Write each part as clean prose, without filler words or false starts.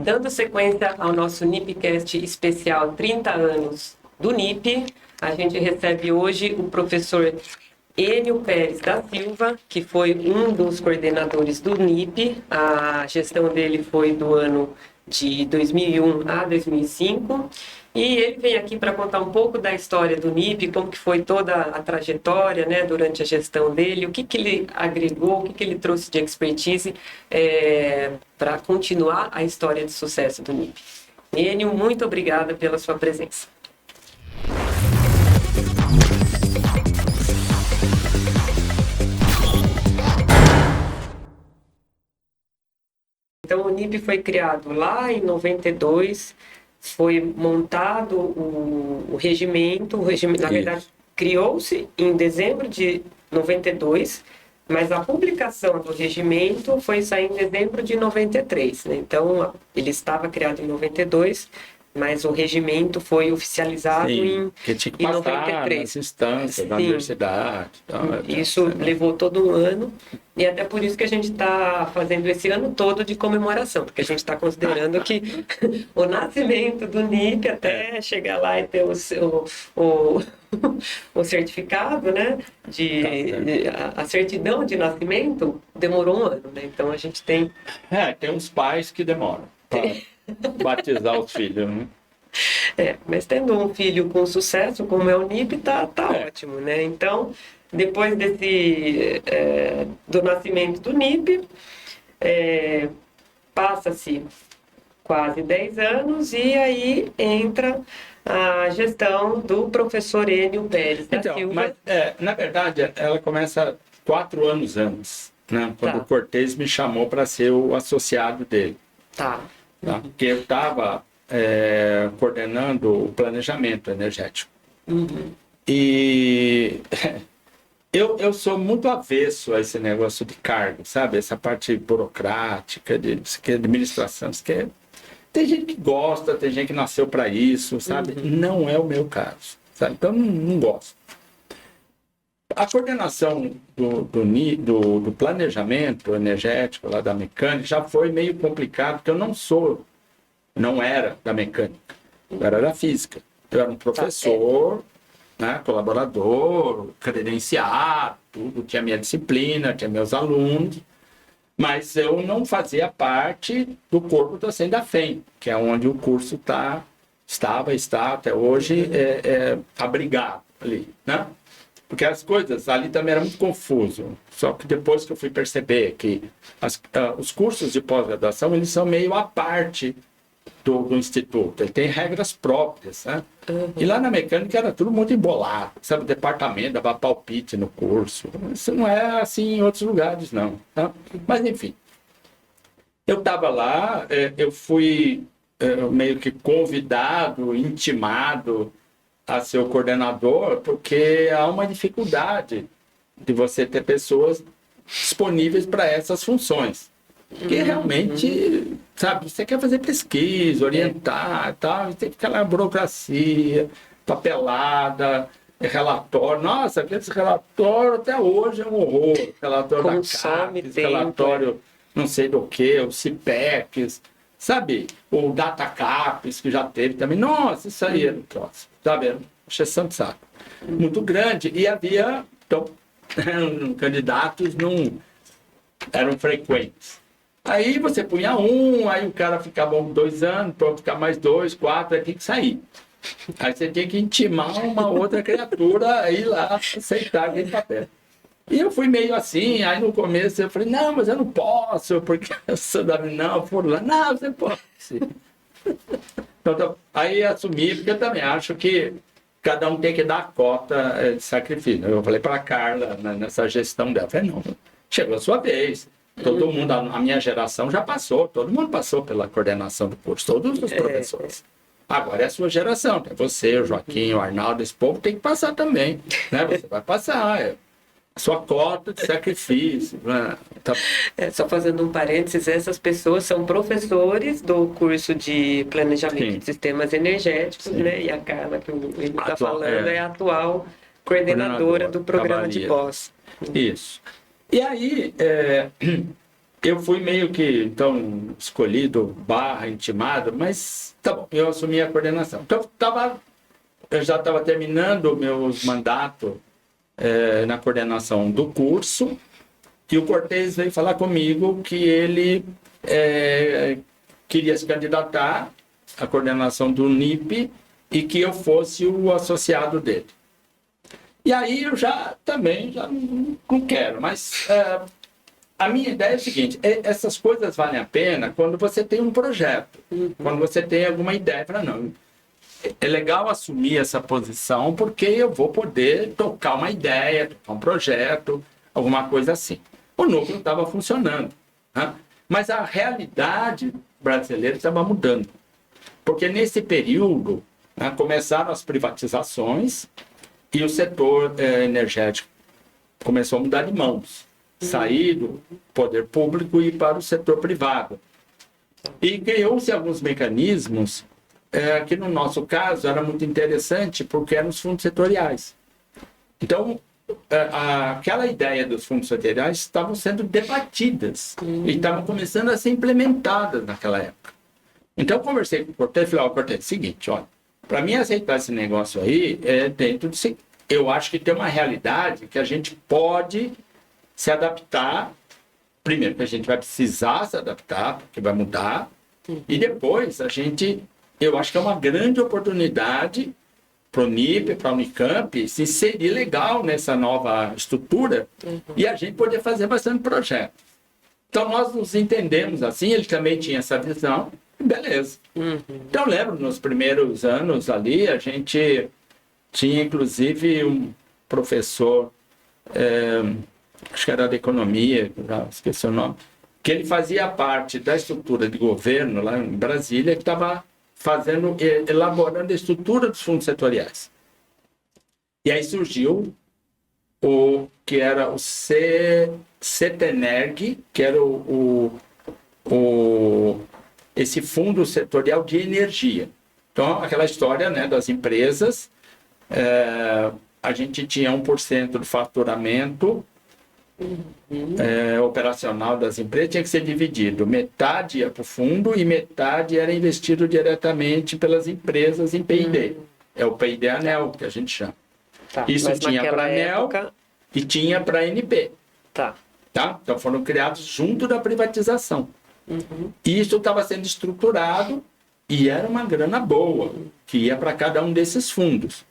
Dando sequência ao nosso NIPcast especial 30 anos do NIP, a gente recebe hoje o professor Enio Pérez da Silva, que foi um dos coordenadores do NIP. A gestão dele foi do ano de 2001 a 2005. E ele vem aqui para contar um pouco da história do NIP, como que foi toda a trajetória, né, durante a gestão dele, o que ele agregou, o que ele trouxe de expertise para continuar a história de sucesso do NIP. Enio, muito obrigada pela sua presença. Então, o NIP foi criado lá em 92, foi montado o regimento, na verdade, criou-se em dezembro de 92, mas a publicação do regimento foi sair em dezembro de 93, né? Então, ele estava criado em 92, mas o regimento foi oficializado em que tinha que passar 93. nas instâncias da universidade. Então, isso levou todo um ano, e até por isso que a gente está fazendo esse ano todo de comemoração, porque a gente está considerando que o nascimento do NIP, até chegar lá e ter o certificado, né, a certidão de nascimento, demorou um ano, né? Então a gente tem... tem uns pais que demoram para batizar os filhos, né? Mas tendo um filho com sucesso, como é o NIP, tá ótimo, né? Então, depois do nascimento do NIP, passa-se quase 10 anos e aí entra a gestão do professor Enio Pérez da Silva. Mas, na verdade, ela começa 4 anos antes, né? Quando o Cortez me chamou para ser o associado dele. Tá. Porque eu estava coordenando o planejamento energético. E eu sou muito avesso a esse negócio de cargo, sabe? Essa parte burocrática, de administração. Tem gente que gosta, tem gente que nasceu para isso, sabe? Não é o meu caso, sabe? Então, não gosto. A coordenação do planejamento energético lá da mecânica já foi meio complicado, porque eu não era da mecânica, eu era da física. Eu era um professor, né, colaborador, credenciado, tudo, tinha minha disciplina, tinha meus alunos, mas eu não fazia parte do corpo docente da FEM, que é onde o curso está até hoje abrigado ali, né? Porque as coisas ali também eram muito confuso. Só que depois que eu fui perceber que os cursos de pós-graduação, eles são meio à parte do instituto. Ele tem regras próprias, né? E lá na mecânica era tudo muito embolado. Sabe, o departamento dava palpite no curso. Isso não é assim em outros lugares, não. Tá? Mas, enfim. Eu estava lá, eu fui meio que convidado, intimado a ser o coordenador, porque há uma dificuldade de você ter pessoas disponíveis para essas funções. Porque realmente, sabe, você quer fazer pesquisa, orientar, tal, tem aquela burocracia, papelada, relatório. Nossa, aquele relatório até hoje é um horror. Relatório da CAPES, relatório não sei do que, o CIPEX, sabe? O DataCaps, que já teve também. Nossa, isso aí era um troço. Tá vendo? Exceção de saco. Muito grande. E havia, então, candidatos não eram frequentes. Aí você punha aí o cara ficava 2 anos, pronto, ficar mais 2, 4, aí tem que sair. Aí você tinha que intimar uma outra criatura a ir lá aceitar aquele papel. E eu fui meio assim, aí no começo eu falei, não, mas eu não posso, porque eu sou da... Não, foram lá, não, você pode. Então, aí assumi, porque eu também acho que cada um tem que dar a cota de sacrifício. Eu falei para a Carla, nessa gestão dela, eu falei, não, chegou a sua vez. Todo mundo, a minha geração já passou, todo mundo passou pela coordenação do curso, todos os professores. Agora é a sua geração, é você, o Joaquim, o Arnaldo, esse povo tem que passar também, né? Você vai passar, a sua cota de sacrifício. Né? Tá. Só fazendo um parênteses, essas pessoas são professores do curso de planejamento de sistemas energéticos, né? E a Carla, que ele está falando, é a atual coordenadora do programa de pós. Isso. E aí, eu fui meio que, então, escolhido, intimado, mas tá bom, eu assumi a coordenação. Então, eu já estava terminando meus mandatos na coordenação do curso, e o Cortez veio falar comigo que ele queria se candidatar à coordenação do NIP e que eu fosse o associado dele. E aí eu já não quero, mas a minha ideia é o seguinte, essas coisas valem a pena quando você tem um projeto, quando você tem alguma ideia. Para não, é legal assumir essa posição porque eu vou poder tocar uma ideia, tocar um projeto, alguma coisa assim. O núcleo estava funcionando, né? Mas a realidade brasileira estava mudando. Porque nesse período, né, começaram as privatizações e o setor energético começou a mudar de mãos. Sair do poder público e ir para o setor privado. E criou-se alguns mecanismos que, no nosso caso, era muito interessante porque eram os fundos setoriais. Então, aquela ideia dos fundos setoriais estavam sendo debatidas e estavam começando a ser implementadas naquela época. Então, eu conversei com o Cortez e falei, Cortez, é o seguinte, olha, para mim aceitar esse negócio aí, dentro de... Eu acho que tem uma realidade que a gente pode se adaptar. Primeiro, que a gente vai precisar se adaptar, porque vai mudar. E depois, eu acho que é uma grande oportunidade para o NIP, para a Unicamp, se inserir legal nessa nova estrutura e a gente poder fazer bastante projeto. Então, nós nos entendemos assim, ele também tinha essa visão, e beleza. Então, eu lembro, nos primeiros anos ali, a gente tinha, inclusive, um professor, acho que era da economia, já esqueci o nome, que ele fazia parte da estrutura de governo lá em Brasília, que estava elaborando a estrutura dos fundos setoriais. E aí surgiu o que era o CETENERG, que era esse fundo setorial de energia. Então, aquela história, né, das empresas, a gente tinha 1% do faturamento operacional das empresas, tinha que ser dividido. Metade ia para o fundo e metade era investido diretamente pelas empresas em P&D. É o P&D ANEEL, que a gente chama. Tá, isso tinha para a ANEEL e tinha para a ANP. Tá. Então foram criados junto da privatização. E isso estava sendo estruturado e era uma grana boa, que ia para cada um desses fundos.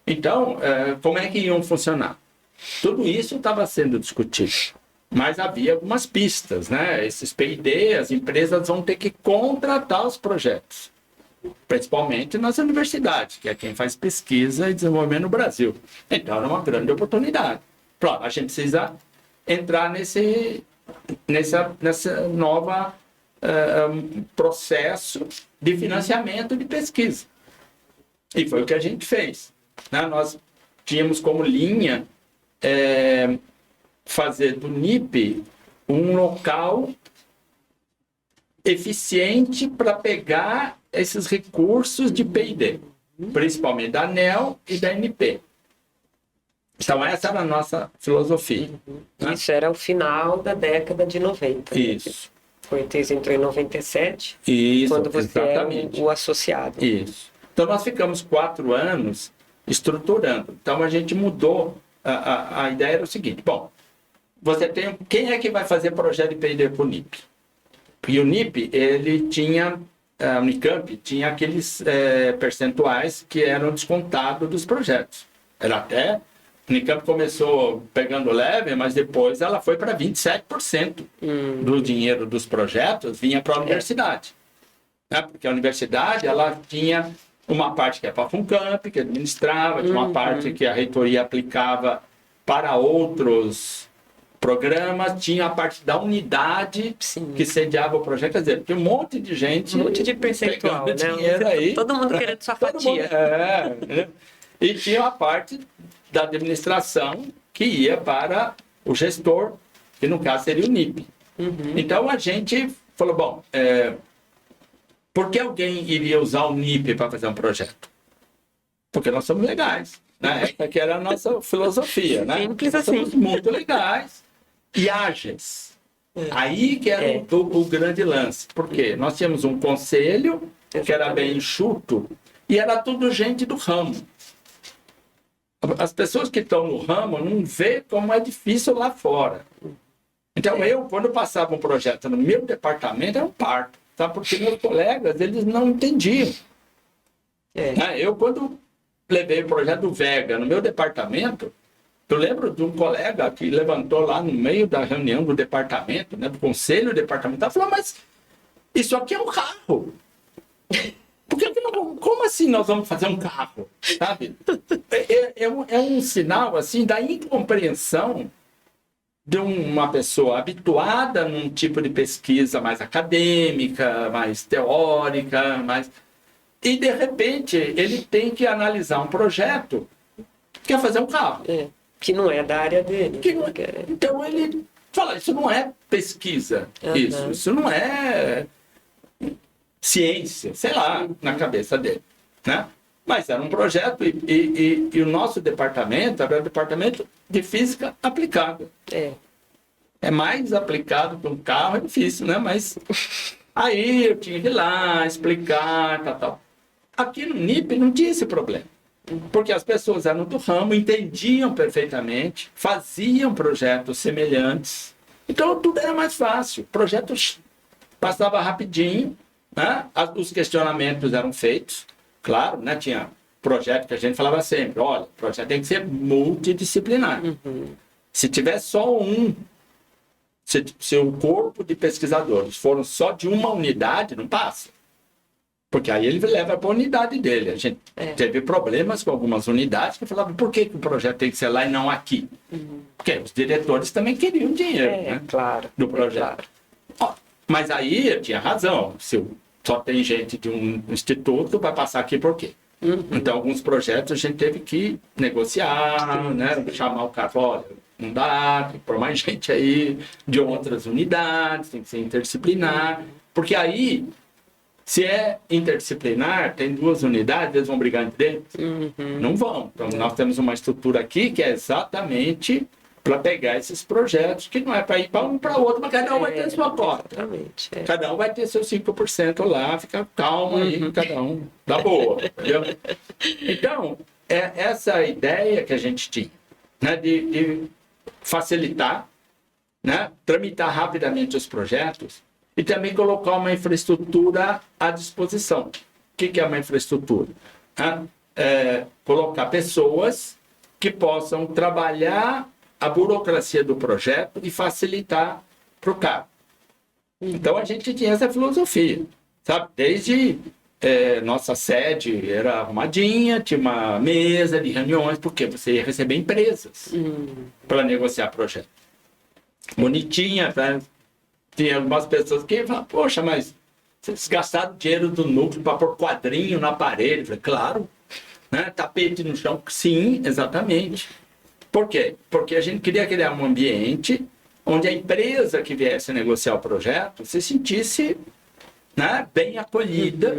Então, como é que iam funcionar? Tudo isso estava sendo discutido, mas havia algumas pistas, né? Esses P&D, as empresas vão ter que contratar os projetos, principalmente nas universidades, que é quem faz pesquisa e desenvolvimento no Brasil. Então, era uma grande oportunidade. Pronto, a gente precisa entrar nessa nova processo de financiamento de pesquisa. E foi o que a gente fez, né? Nós tínhamos como linha fazer do NIP um local eficiente para pegar esses recursos de P&D, principalmente da ANEEL e da ANP. Então, essa era a nossa filosofia. Né? Isso era o final da década de 90. Isso. O Cortez entrou em 97, Isso, quando você exatamente. é o associado. Isso. Então, nós ficamos 4 anos estruturando. Então, a gente mudou. A ideia era o seguinte, bom, você tem... Quem é que vai fazer projeto de P&D para o NIP? E o NIP, ele tinha... A Unicamp tinha aqueles percentuais que eram descontados dos projetos. Era até... A Unicamp começou pegando leve, mas depois ela foi para 27% do dinheiro dos projetos vinha para a universidade. Né? Porque a universidade, ela tinha uma parte que é para a FUNCAMP, que administrava, tinha uma parte que a reitoria aplicava para outros programas, tinha a parte da unidade que sediava o projeto, quer dizer, tinha um monte de gente... Um monte de percentual, né? Dinheiro aí, todo mundo querendo sua fatia. E tinha a parte da administração que ia para o gestor, que no caso seria o NIP. Então a gente falou, bom, por que alguém iria usar o NIP para fazer um projeto? Porque nós somos legais, né? Essa que era a nossa filosofia, né? Simples nós assim. somos muito legais e ágeis. Aí que era o grande lance. Por quê? Nós tínhamos um conselho que era bem enxuto e era tudo gente do ramo. As pessoas que estão no ramo não vê como é difícil lá fora. Então, quando passava um projeto no meu departamento, era um parto. Tá? Porque meus colegas, eles não entendiam. Eu, quando levei o projeto do Vega no meu departamento, eu lembro de um colega que levantou lá no meio da reunião do departamento, né, do conselho departamental, falou, mas isso aqui é um carro. Como assim nós vamos fazer um carro? Sabe? É um sinal assim, da incompreensão de uma pessoa habituada num tipo de pesquisa mais acadêmica, mais teórica, e de repente ele tem que analisar um projeto que quer fazer um carro. Que não é da área dele. Então ele fala, isso não é pesquisa, isso não é ciência, sei lá, na cabeça dele, né? Mas era um projeto e o nosso departamento era o departamento de física aplicada. É mais aplicado que um carro, é difícil, né? Mas aí eu tinha que ir lá, explicar, tal. Aqui no NIP não tinha esse problema. Porque as pessoas eram do ramo, entendiam perfeitamente, faziam projetos semelhantes. Então tudo era mais fácil. Projetos passava rapidinho, né? Os questionamentos eram feitos. Claro, né? Tinha projeto que a gente falava sempre, olha, o projeto tem que ser multidisciplinar. Se tiver só se o corpo de pesquisadores foram só de uma unidade, não passa. Porque aí ele leva para a unidade dele. A gente teve problemas com algumas unidades que falavam, por que o projeto tem que ser lá e não aqui? Porque os diretores também queriam dinheiro, né? Claro. Do projeto. Mas aí eu tinha razão. Se só tem gente de um instituto, vai passar aqui por quê? Então, alguns projetos a gente teve que negociar, né? Chamar o cara, olha, não dá, tem que pôr mais gente aí de outras unidades, tem que ser interdisciplinar. Porque aí, se é interdisciplinar, tem duas unidades, eles vão brigar entre eles? Não vão. Então, nós temos uma estrutura aqui que é exatamente para pegar esses projetos, que não é para ir para um para outro, mas cada um vai ter a sua cota. Exatamente. Cada um vai ter seus 5% lá, fica calmo aí, cada um dá boa. Entendeu? Então, é essa ideia que a gente tinha, né, de facilitar, né, tramitar rapidamente os projetos e também colocar uma infraestrutura à disposição. O que é uma infraestrutura? Colocar pessoas que possam trabalhar a burocracia do projeto e facilitar para o cara. Então a gente tinha essa filosofia, sabe? Desde nossa sede era arrumadinha, tinha uma mesa de reuniões, porque você ia receber empresas para negociar projeto. Bonitinha, né? Tinha algumas pessoas que falavam, poxa, mas vocês gastaram dinheiro do núcleo para pôr quadrinho na parede? Eu falei, claro. Né? Tapete no chão? Sim, exatamente. Por quê? Porque a gente queria criar um ambiente onde a empresa que viesse negociar o projeto se sentisse, né, bem acolhida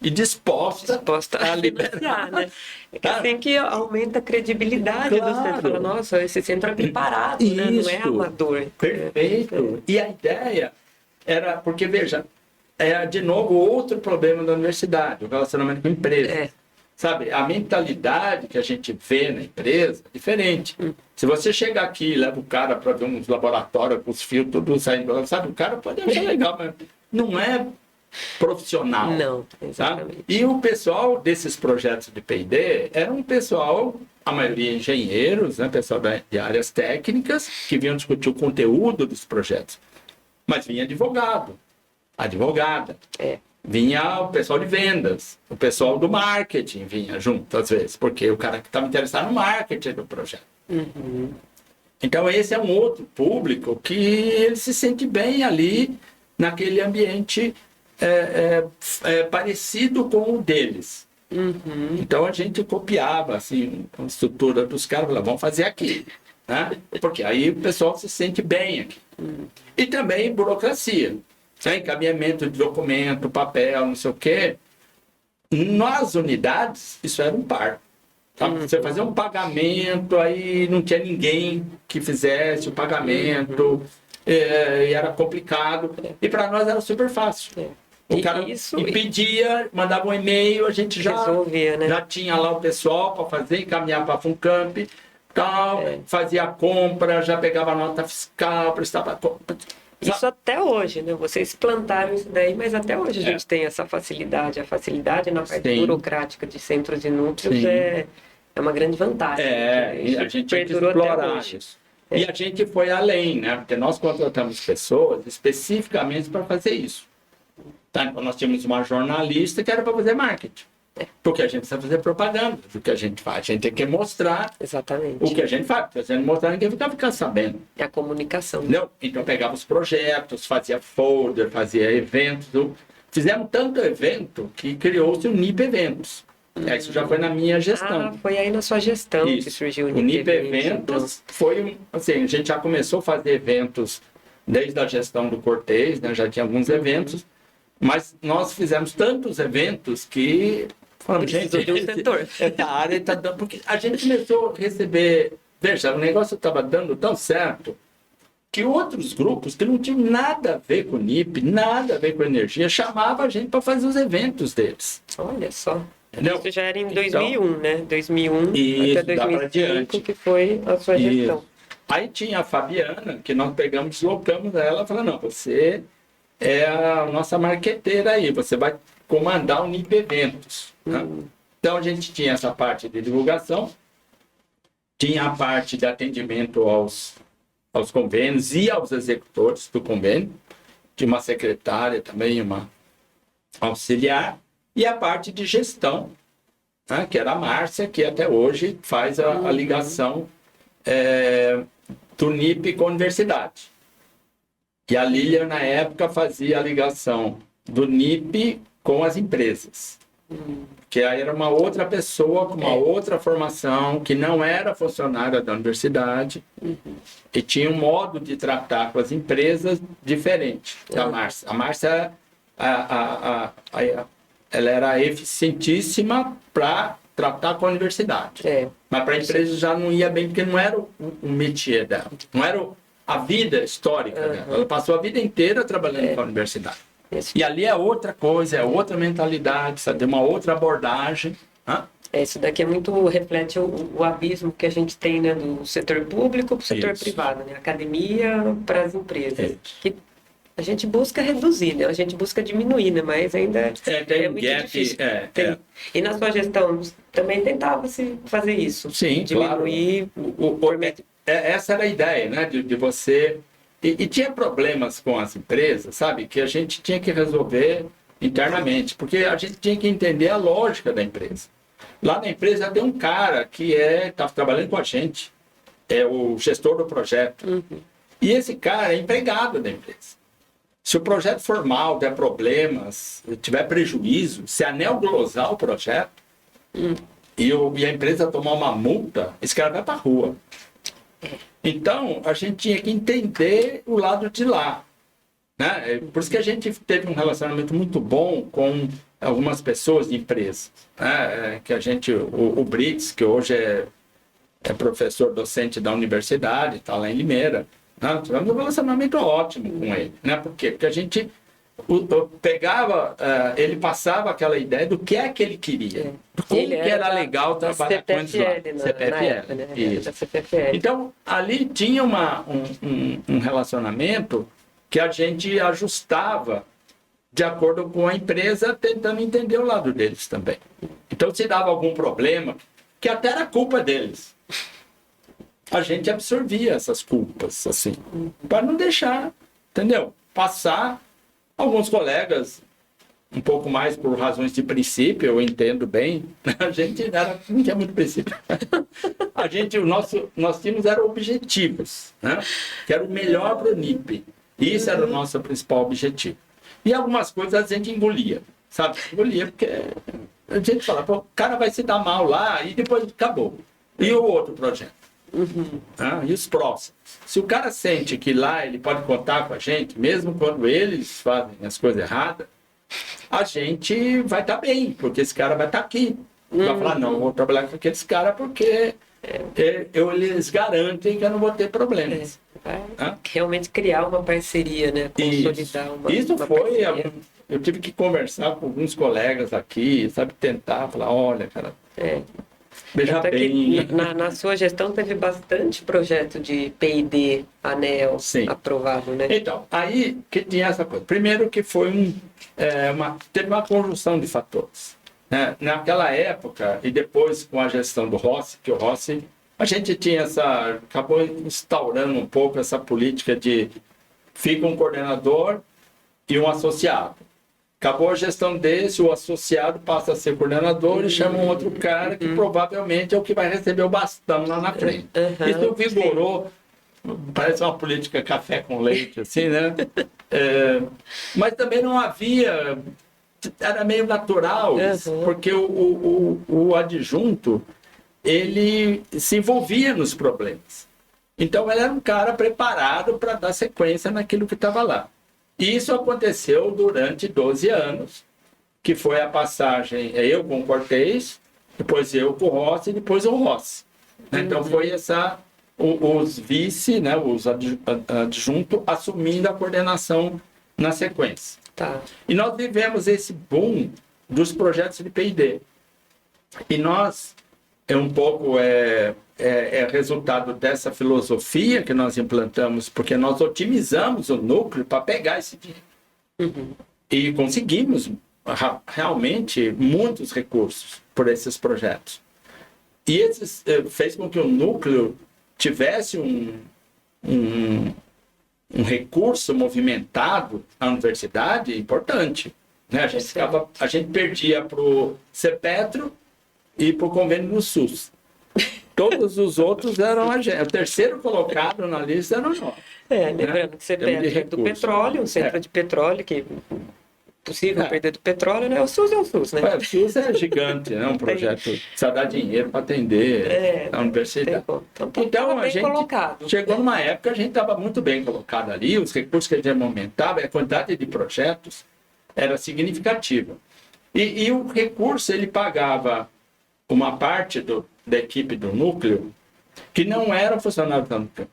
e disposta a liberar, né? É que assim que aumenta a credibilidade do centro. Fala, nossa, esse centro é preparado, né? Não é amador. Perfeito. E a ideia era, porque veja, de novo outro problema da universidade, o relacionamento com a empresa. Sabe, a mentalidade que a gente vê na empresa é diferente. Se você chegar aqui e leva o cara para ver uns laboratórios com os fios tudo saindo, sabe, o cara pode achar legal, mas não é profissional. Não, exatamente. Tá? E o pessoal desses projetos de P&D era um pessoal, a maioria engenheiros, né, pessoal de áreas técnicas, que vinham discutir o conteúdo dos projetos. Mas vinha advogada. Vinha o pessoal de vendas, o pessoal do marketing vinha junto, às vezes, porque o cara que estava interessado no marketing do projeto. Então, esse é um outro público que ele se sente bem ali, naquele ambiente parecido com o deles. Então, a gente copiava assim, a estrutura dos caras, falava, vamos fazer aqui. Né? Porque aí o pessoal se sente bem aqui. E também burocracia. Encaminhamento de documento, papel, não sei o quê. Nas unidades, isso era um par. Tá? Você fazia um pagamento, aí não tinha ninguém que fizesse o pagamento. e era complicado. E para nós era super fácil. O cara pedia, mandava um e-mail, a gente já resolvia, né? Já tinha lá o pessoal para fazer, encaminhar para a FUNCAMP, tal, fazia a compra, já pegava a nota fiscal, prestava a compra. Isso até hoje, né? Vocês plantaram isso daí, mas até hoje a gente tem essa facilidade. A facilidade na parte burocrática de centros e núcleos é uma grande vantagem. E a gente tem que explorar isso. E a gente foi além, né? Porque nós contratamos pessoas especificamente para fazer isso. Tá? Então nós tínhamos uma jornalista que era para fazer marketing. Porque a gente precisa fazer propaganda do que a gente faz. A gente tem que mostrar o que a gente faz. Se a gente mostrar, ninguém vai ficar sabendo. É a comunicação. Não? Então pegava os projetos, fazia folder, fazia eventos. Fizemos tanto evento que criou-se o NIP Eventos. Isso já foi na minha gestão. Foi aí na sua gestão que surgiu o NIP. O NIP Eventos foi, assim, a gente já começou a fazer eventos desde a gestão do Cortez, né? Já tinha alguns eventos, mas nós fizemos tantos eventos que falamos, gente, de um setor. Essa área está dando... Porque a gente começou a receber... Veja, o negócio estava dando tão certo que outros grupos que não tinham nada a ver com o NIP, nada a ver com energia, chamavam a gente para fazer os eventos deles. Olha só. Entendeu? Isso já era em 2001, né? 2001 isso, até 2005, que foi a sua gestão. Aí tinha a Fabiana, que nós pegamos, deslocamos ela e falamos, não, você é a nossa marqueteira aí, você vai comandar o NIP Eventos. Né? Então a gente tinha essa parte de divulgação, tinha a parte de atendimento aos convênios e aos executores do convênio, tinha uma secretária também, uma auxiliar, e a parte de gestão, né, que era a Márcia, que até hoje faz a ligação do NIP com a universidade. E a Lilian, na época, fazia a ligação do NIP com as empresas. Que aí era uma outra pessoa com uma outra formação, que não era funcionária da universidade, e tinha um modo de tratar com as empresas diferente da Márcia. A Márcia, ela era eficientíssima para tratar com a universidade. Mas para a empresa já não ia bem, porque não era o métier dela, não era a vida histórica dela. Ela passou a vida inteira trabalhando com a universidade. E ali é outra coisa, é outra mentalidade, sabe? Tem uma outra abordagem. Isso daqui reflete o abismo que a gente tem, né, do setor público para o setor privado, né? Academia para as empresas. Que a gente busca reduzir, né? A gente busca diminuir, né? Mas ainda é muito difícil. E na sua gestão também tentava-se fazer isso? Sim, diminuir. Claro. Essa era a ideia, né? De você... E tinha problemas com as empresas, sabe? Que a gente tinha que resolver internamente, porque a gente tinha que entender a lógica da empresa. Lá na empresa tem um cara que está trabalhando com a gente, é o gestor do projeto. E esse cara é empregado da empresa. Se o projeto formal der problemas, tiver prejuízo, se aneglosar o projeto e a empresa tomar uma multa, esse cara vai para a rua. Então, a gente tinha que entender o lado de lá. Né? Por isso que a gente teve um relacionamento muito bom com algumas pessoas de empresas. Né? Que a gente, o Brits, que hoje é professor docente da universidade, está lá em Limeira. Né? Tivemos um relacionamento ótimo com ele. Né? Por quê? Porque a gente pegava, ele passava aquela ideia do que é que ele queria. Como que era legal trabalhar com eles lá. CPFL. Né? Isso. Então, ali tinha um relacionamento que a gente ajustava de acordo com a empresa, tentando entender o lado deles também. Então, se dava algum problema, que até era culpa deles, a gente absorvia essas culpas, assim, para não deixar, entendeu? Passar. Alguns colegas, um pouco mais por razões de princípio, eu entendo bem, a gente não tinha muito princípio. Nós tínhamos objetivos, né? Que era o melhor para o NIP. Isso era o nosso principal objetivo. E algumas coisas a gente engolia, sabe? Engolia porque a gente falava, o cara vai se dar mal lá e depois acabou. E o outro projeto? E os próximos? Se o cara sente que lá ele pode contar com a gente, mesmo quando eles fazem as coisas erradas, a gente vai estar bem, porque esse cara vai estar aqui. Vai falar, não, eu vou trabalhar com aqueles caras porque eles garantem que eu não vou ter problemas. Realmente criar uma parceria, né? Consolidar Isso uma foi... parceria. Eu tive que conversar com alguns colegas aqui, sabe? Tentar falar, olha, cara, veja Tanto é que bem... na sua gestão teve bastante projeto de P&D, ANEEL Sim. aprovado, né? Então, aí que tinha essa coisa. Primeiro que foi teve uma conjunção de fatores. Né? Naquela época, e depois com a gestão do Rossi, que o Rossi, a gente tinha acabou instaurando um pouco essa política de fica um coordenador e um associado. Acabou a gestão desse, o associado passa a ser coordenador e chama um outro cara que provavelmente é o que vai receber o bastão lá na frente. Isso vigorou, parece uma política café com leite, assim, né? Mas também não havia, era meio natural isso, porque o adjunto, ele se envolvia nos problemas. Então, ele era um cara preparado para dar sequência naquilo que estava lá. E isso aconteceu durante 12 anos, que foi a passagem, eu com o Cortez, depois eu com o Rossi e depois o Rossi. Então foi os vice, né, os adjuntos, assumindo a coordenação na sequência. Tá. E nós vivemos esse boom dos projetos de P&D. E nós, é resultado dessa filosofia que nós implantamos, porque nós otimizamos o núcleo para pegar esse dinheiro. E conseguimos realmente muitos recursos por esses projetos. E esses fez com que o núcleo tivesse um recurso movimentado na universidade importante. Né? A gente perdia para o CEPETRO e para o convênio do SUS. Todos os outros eram o terceiro colocado na lista era nós. Lembrando que você perde do petróleo, um centro de petróleo, que é possível perder do petróleo, né? O SUS é o SUS, né? O SUS é gigante, né? Um projeto que precisa dar dinheiro para atender a universidade. Então a gente chegou numa época, a gente estava muito bem colocado ali, os recursos que a gente aumentava, a quantidade de projetos era significativa. E o recurso, ele pagava uma parte da equipe do núcleo que não era funcionário do campo.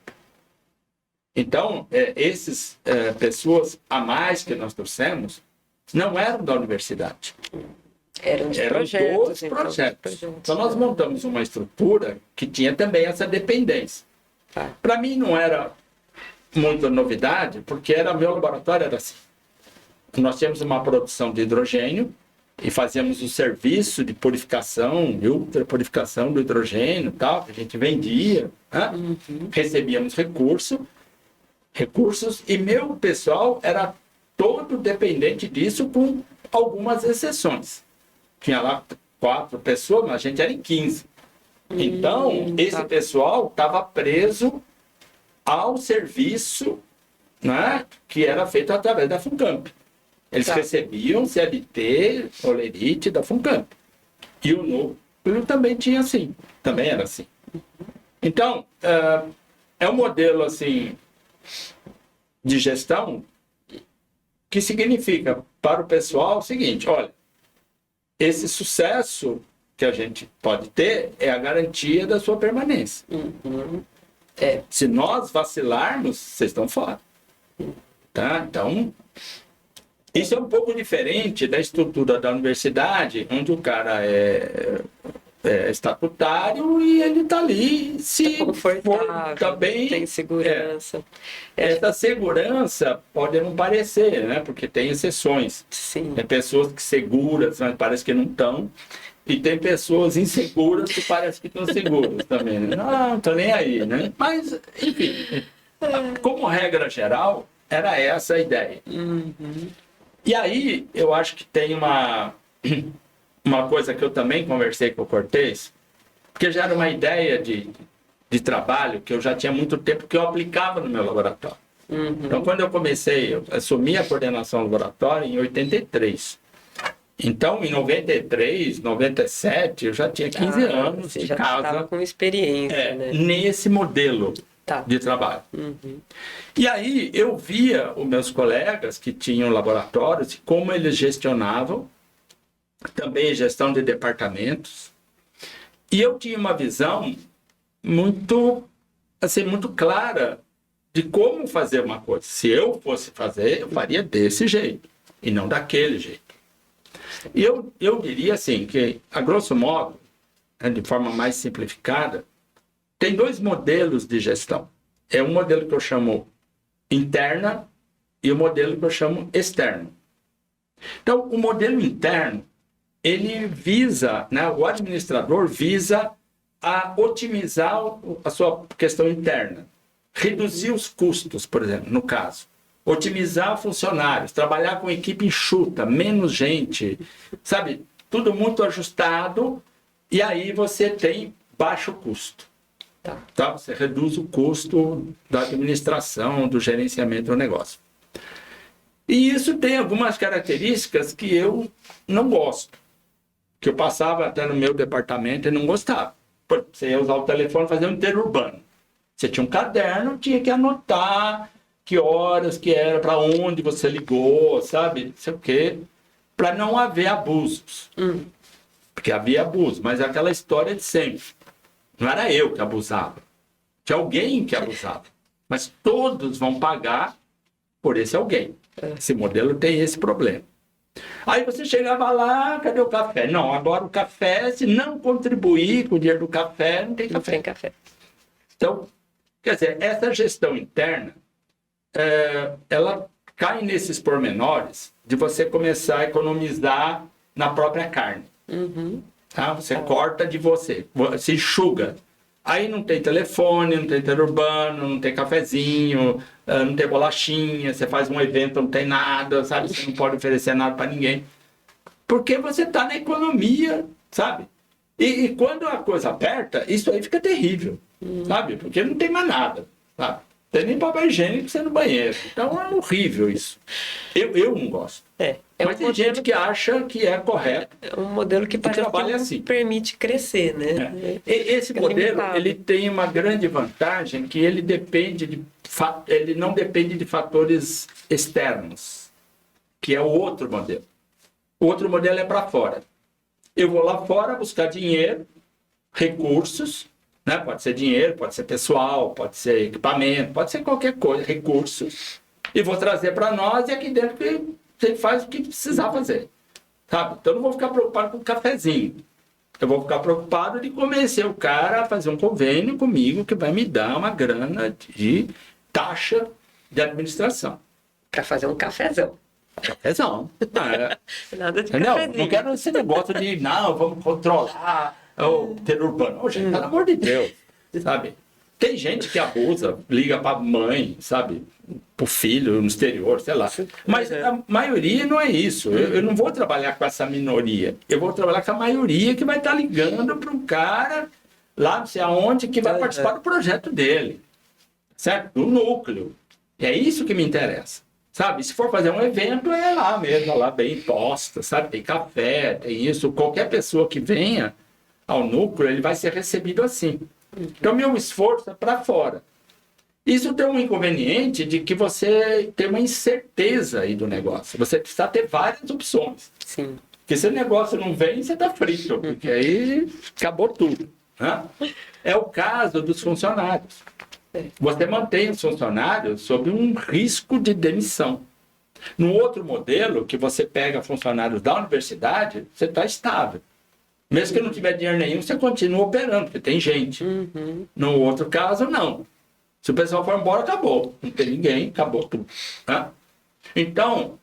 Então, essas pessoas a mais que nós trouxemos não eram da universidade. Eram de projetos. Então, nós montamos uma estrutura que tinha também essa dependência. Para mim, não era muita novidade, porque meu laboratório era assim. Nós tínhamos uma produção de hidrogênio, e fazíamos o serviço de purificação, de ultrapurificação do hidrogênio, tal, que a gente vendia, né? Recebíamos recursos, e meu pessoal era todo dependente disso, com algumas exceções. Tinha lá 4 pessoas, mas a gente era em 15. Então, esse pessoal estava preso ao serviço, né, que era feito através da FUNCAMP. Eles recebiam CLT, Olerite da FUNCAMP. E o núcleo também tinha assim, também era assim. Então, é um modelo assim de gestão que significa para o pessoal o seguinte: olha, esse sucesso que a gente pode ter é a garantia da sua permanência. Se nós vacilarmos, vocês estão fora. Tá? Então, isso é um pouco diferente da estrutura da universidade, onde o cara é estatutário e ele está ali, se for, tá bem, tem segurança. Essa segurança pode não parecer, né? Porque tem exceções. Sim. Tem pessoas que seguras, mas parece que não estão. E tem pessoas inseguras que parece que estão seguras também. Né? Não estou nem aí, né? Mas, enfim, como regra geral, era essa a ideia. E aí, eu acho que tem uma coisa que eu também conversei com o Cortez, porque já era uma ideia de trabalho que eu já tinha muito tempo que eu aplicava no meu laboratório. Então, quando eu comecei, eu assumi a coordenação do laboratório em 83. Então, em 93, 97, eu já tinha 15 anos de já casa. Estava com experiência, né? Nesse modelo de trabalho. E aí eu via os meus colegas que tinham laboratórios e como eles gestionavam, também gestão de departamentos. E eu tinha uma visão muito clara de como fazer uma coisa. Se eu fosse fazer, eu faria desse jeito, e não daquele jeito. E eu diria assim, que, a grosso modo, de forma mais simplificada, tem 2 modelos de gestão. É um modelo que eu chamo interna e o modelo que eu chamo externo. Então, o modelo interno, ele visa, né, o administrador visa a otimizar a sua questão interna, reduzir os custos, por exemplo, no caso, otimizar funcionários, trabalhar com equipe enxuta, menos gente, sabe? Tudo muito ajustado, e aí você tem baixo custo. Tá? Você reduz o custo da administração, do gerenciamento do negócio. E isso tem algumas características que eu não gosto. Que eu passava até no meu departamento e não gostava. Você ia usar o telefone e fazer um interurbano. Você tinha um caderno, tinha que anotar que horas que era, para onde você ligou, sabe? Não sei o quê. Para não haver abusos. Porque havia abuso, mas é aquela história de sempre. Não era eu que abusava. Tinha alguém que abusava. Mas todos vão pagar por esse alguém. Esse modelo tem esse problema. Aí você chegava lá, cadê o café? Não, agora o café, se não contribuir com o dinheiro do café, não tem café. Não tem café. Então, quer dizer, essa gestão interna, ela cai nesses pormenores de você começar a economizar na própria carne. Tá? Você corta de você enxuga. Aí não tem telefone, não tem interurbano, não tem cafezinho, não tem bolachinha, você faz um evento, não tem nada, sabe? Você não pode oferecer nada para ninguém. Porque você está na economia, sabe? E quando a coisa aperta, isso aí fica terrível, sabe? Porque não tem mais nada, sabe? Não tem nem papel higiênico pra você ir no banheiro. Então é horrível isso. Eu não gosto. Mas tem gente que acha que é correto. É um modelo que parece que assim. permite crescer, né? Esse modelo, ele tem uma grande vantagem, que ele não depende de fatores externos, que é o outro modelo. O outro modelo é para fora. Eu vou lá fora buscar dinheiro, recursos, né? Pode ser dinheiro, pode ser pessoal, pode ser equipamento, pode ser qualquer coisa, recursos, e vou trazer para nós, e aqui dentro você faz o que precisar fazer, sabe? Então eu não vou ficar preocupado com o cafezinho. Eu vou ficar preocupado de convencer o cara a fazer um convênio comigo que vai me dar uma grana de taxa de administração. Para fazer um cafezão. Cafezão. Nada de Não, cafezinho. não quero esse negócio de, não, vamos controlar o interurbano. Ô, gente, pelo amor de Deus, sabe? Tem gente que abusa, liga pra mãe, sabe? Pro filho no exterior, sei lá. Mas a maioria não é isso. Eu não vou trabalhar com essa minoria. Eu vou trabalhar com a maioria que vai estar ligando para um cara lá, não sei aonde, que vai participar do projeto dele. Certo? Do núcleo. E é isso que me interessa. Sabe? Se for fazer um evento, é lá mesmo, lá bem posta, sabe? Tem café, tem isso. Qualquer pessoa que venha ao núcleo, ele vai ser recebido assim. Então, meu esforço é para fora. Isso tem um inconveniente de que você tem uma incerteza aí do negócio. Você precisa ter várias opções. Sim. Porque se o negócio não vem, você está frito, porque aí acabou tudo. Né? É o caso dos funcionários. Você mantém os funcionários sob um risco de demissão. No outro modelo, que você pega funcionários da universidade, você está estável. Mesmo que não tiver dinheiro nenhum, você continua operando, porque tem gente. No outro caso, não. Se o pessoal for embora, acabou. Não tem ninguém, acabou tudo. Tá? Então,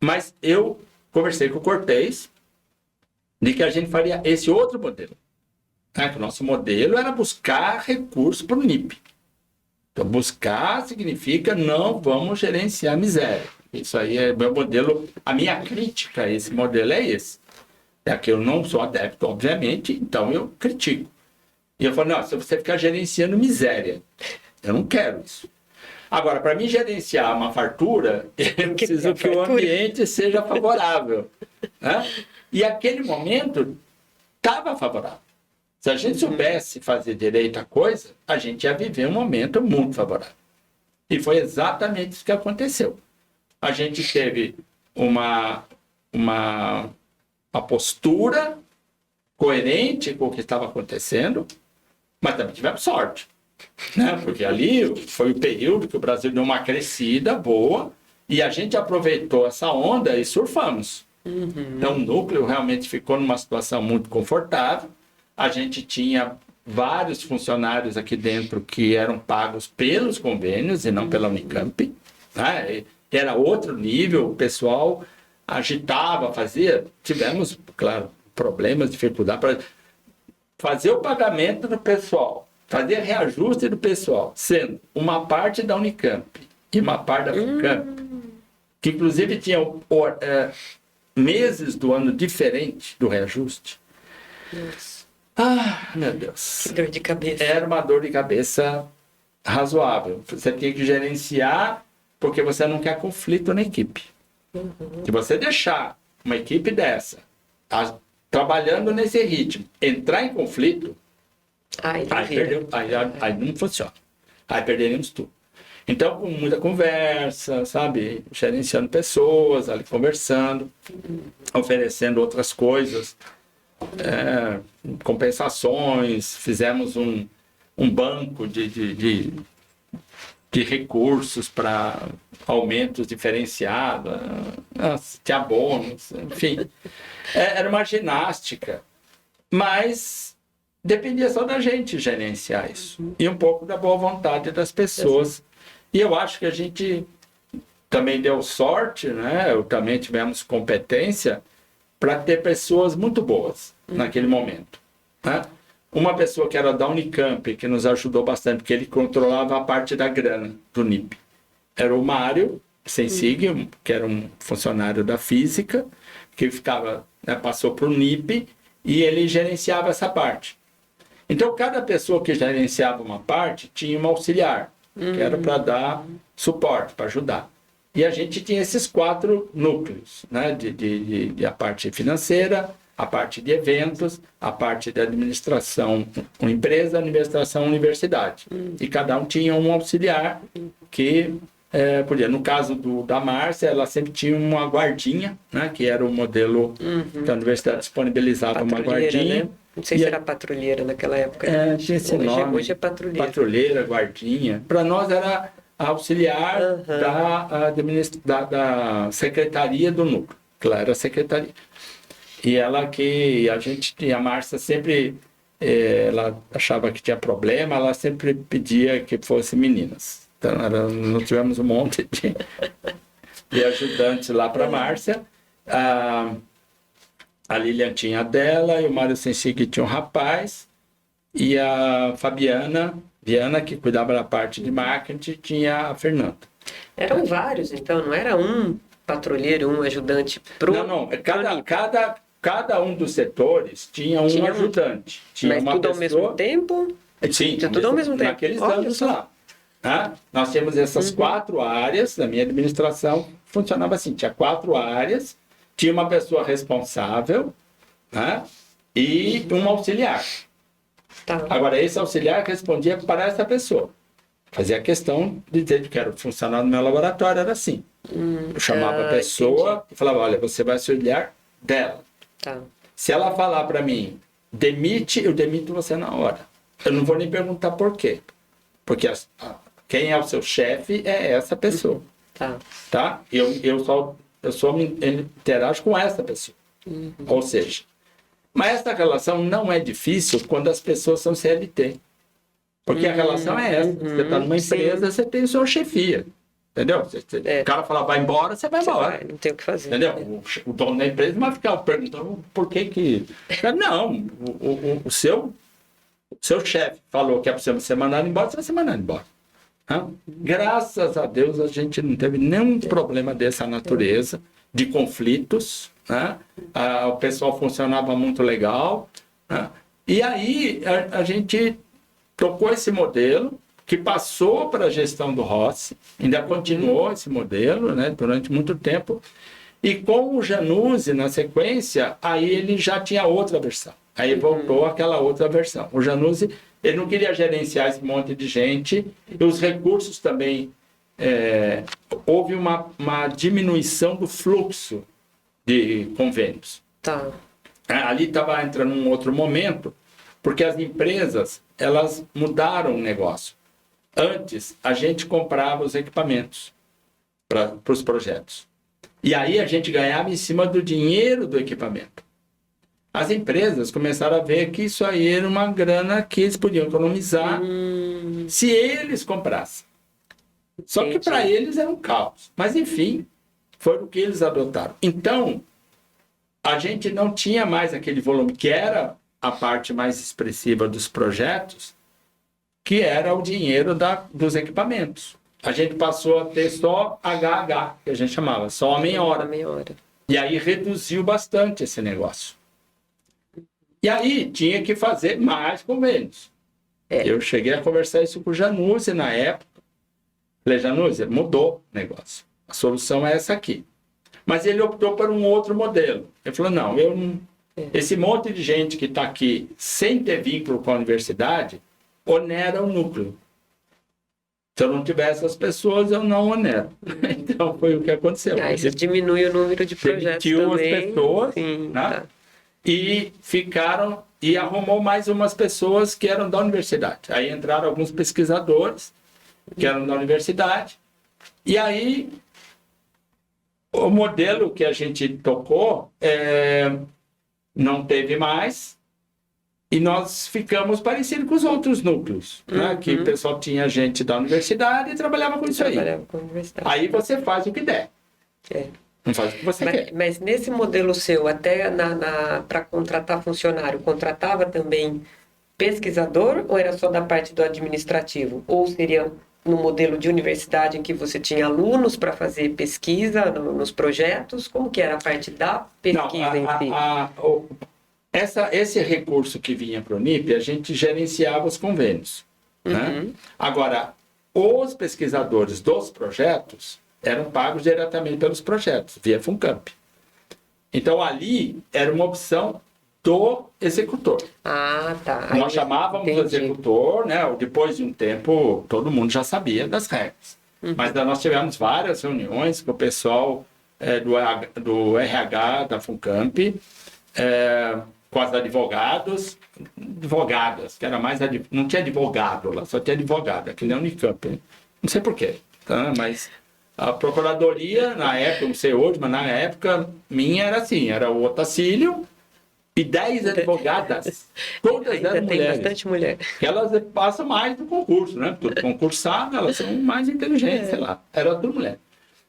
mas eu conversei com o Cortez de que a gente faria esse outro modelo. Né? Que o nosso modelo era buscar recursos para o NIP. Então, buscar significa não vamos gerenciar miséria. Isso aí é meu modelo. A minha crítica a esse modelo é esse. É que eu não sou adepto, obviamente, então eu critico. E eu falo, não, se você ficar gerenciando miséria, eu não quero isso. Agora, para mim gerenciar uma fartura, eu preciso que o ambiente seja favorável. Né? E aquele momento estava favorável. Se a gente soubesse fazer direito a coisa, a gente ia viver um momento muito favorável. E foi exatamente isso que aconteceu. A gente teve uma postura coerente com o que estava acontecendo, mas também tivemos sorte. né? Porque ali foi o período que o Brasil deu uma crescida boa e a gente aproveitou essa onda e surfamos. Então o núcleo realmente ficou numa situação muito confortável. A gente tinha vários funcionários aqui dentro que eram pagos pelos convênios e não pela Unicamp, né? Era outro nível, o pessoal agitava, tivemos, claro, problemas, dificuldade para fazer o pagamento do pessoal, fazer reajuste do pessoal, sendo uma parte da Unicamp e uma parte da Unicamp, que inclusive tinha meses do ano diferente do reajuste. Nossa, Ah, meu Deus. que dor de cabeça. Era uma dor de cabeça razoável. Você tinha que gerenciar porque você não quer conflito na equipe. Se você deixar uma equipe dessa trabalhando nesse ritmo, entrar em conflito, aí não funciona. Aí perderíamos tudo. Então, com muita conversa, sabe? Gerenciando pessoas, ali conversando, oferecendo outras coisas, compensações, fizemos um banco de recursos para aumentos diferenciados, tinha bônus, enfim. Era uma ginástica, mas dependia só da gente gerenciar isso. E um pouco da boa vontade das pessoas. E eu acho que a gente também deu sorte, né? Também tivemos competência para ter pessoas muito boas naquele momento, né? Uma pessoa que era da Unicamp, que nos ajudou bastante, porque ele controlava a parte da grana do NIP. Era o Mário Sensig, que era um funcionário da física, que passou para o NIP e ele gerenciava essa parte. Então, cada pessoa que gerenciava uma parte tinha uma auxiliar, que era para dar suporte, para ajudar. E a gente tinha esses 4 núcleos, né? A parte financeira, a parte de eventos, a parte de administração empresa, administração universidade. E cada um tinha um auxiliar que podia. No caso da Márcia, ela sempre tinha uma guardinha, né? Que era o modelo que a universidade disponibilizava, uma guardinha. Né? Não sei se era patrulheira naquela época. Tinha esse nome. Hoje é patrulheira. Patrulheira, guardinha. Para nós era auxiliar da secretaria do núcleo. Claro, era a secretaria. E a Márcia sempre, ela achava que tinha problema, ela sempre pedia que fossem meninas. Então, nós tivemos um monte de ajudantes lá para a Márcia. A Lilian tinha a dela, e o Mário Sensig tinha um rapaz, e a Viana, que cuidava da parte de marketing, tinha a Fernanda. Eram vários, então, não era um patrulheiro, um ajudante pro... Não, cada um dos setores tinha um ajudante. Mas tudo ao mesmo tempo? Sim, tudo ao mesmo tempo. Naqueles anos lá. Nós tínhamos essas 4 áreas, na minha administração funcionava assim, tinha 4 áreas, tinha uma pessoa responsável, né? E um auxiliar. Tá. Agora, esse auxiliar respondia para essa pessoa. Fazia questão de dizer que era funcionar no meu laboratório, era assim. Eu chamava a pessoa e falava, olha, você vai ser auxiliar dela. Tá. Se ela falar para mim, demite, eu demito você na hora. Eu não vou nem perguntar por quê. Porque quem é o seu chefe é essa pessoa. Tá? Eu só me interajo com essa pessoa. Ou seja, mas essa relação não é difícil quando as pessoas são CLT. Porque a relação é essa. Você está numa empresa, você tem sua chefia. Entendeu? O cara fala, vai embora, você vai embora. Não tem o que fazer. Entendeu? O dono da empresa vai ficar perguntando por que... Não, o seu chefe falou que é para você ser mandado embora, você vai ser mandado embora. Graças a Deus, a gente não teve nenhum problema dessa natureza, de conflitos. Né? O pessoal funcionava muito legal. Né? E aí, a gente tocou esse modelo, que passou para a gestão do Rossi, ainda continuou esse modelo, né, durante muito tempo, e com o Januzzi, na sequência, aí ele já tinha outra versão. Aí voltou aquela outra versão. O Januzzi, ele não queria gerenciar esse monte de gente, e os recursos também, houve uma diminuição do fluxo de convênios. Tá. Ali estava entrando um outro momento, Porque as empresas, elas mudaram o negócio. Antes, a gente comprava os equipamentos para os projetos. E aí a gente ganhava em cima do dinheiro do equipamento. As empresas começaram a ver que isso aí era uma grana que eles podiam economizar se eles comprassem. Só que para eles era um caos. Mas, enfim, foi o que eles adotaram. Então, a gente não tinha mais aquele volume, que era a parte mais expressiva dos projetos, que era o dinheiro dos equipamentos. A gente passou a ter só HH, que a gente chamava, só a meia hora. E aí reduziu bastante esse negócio. E aí tinha que fazer mais convênios. Eu cheguei a conversar isso com o Januzzi na época. Falei, Januzzi, mudou o negócio. A solução é essa aqui. Mas ele optou por um outro modelo. Ele falou, não, eu não... Esse monte de gente que está aqui sem ter vínculo com a universidade, onera o núcleo. Se eu não tivesse as pessoas, eu não onero. Então, foi o que aconteceu. Aí você diminui o número de projetos demitiu também. as pessoas, Sim, né? tá. E ficaram... E arrumou mais umas pessoas que eram da universidade. Aí entraram alguns pesquisadores que eram da universidade. E aí, o modelo que a gente tocou não teve mais. E nós ficamos parecidos com os outros núcleos. Né? Que o pessoal tinha gente da universidade e trabalhava com isso aí. Aí você faz o que der. Não faz o que você quer. Mas nesse modelo seu, até para contratar funcionário, contratava também pesquisador ou era só da parte do administrativo? Ou seria no modelo de universidade em que você tinha alunos para fazer pesquisa nos projetos? Como que era a parte da pesquisa em si? Esse recurso que vinha para o NIP, a gente gerenciava os convênios. Né? Agora, os pesquisadores dos projetos eram pagos diretamente pelos projetos, via FUNCAMP. Então, ali era uma opção do executor. Ah, tá. Nós chamávamos o executor, né? Depois de um tempo, todo mundo já sabia das regras. Mas nós tivemos várias reuniões com o pessoal do RH da FUNCAMP, com as advogadas, que era mais... Não tinha advogado lá, só tinha advogado, aqui na Unicamp. Né? Não sei porquê, tá? Mas... A procuradoria, na época, não sei hoje, mas na época minha era assim, era o Otacílio e 10 advogadas, todas eram mulheres. Tem bastante mulher. Elas passam mais do concurso, né? Tudo concursado, elas são mais inteligentes, sei lá. Era tudo mulher.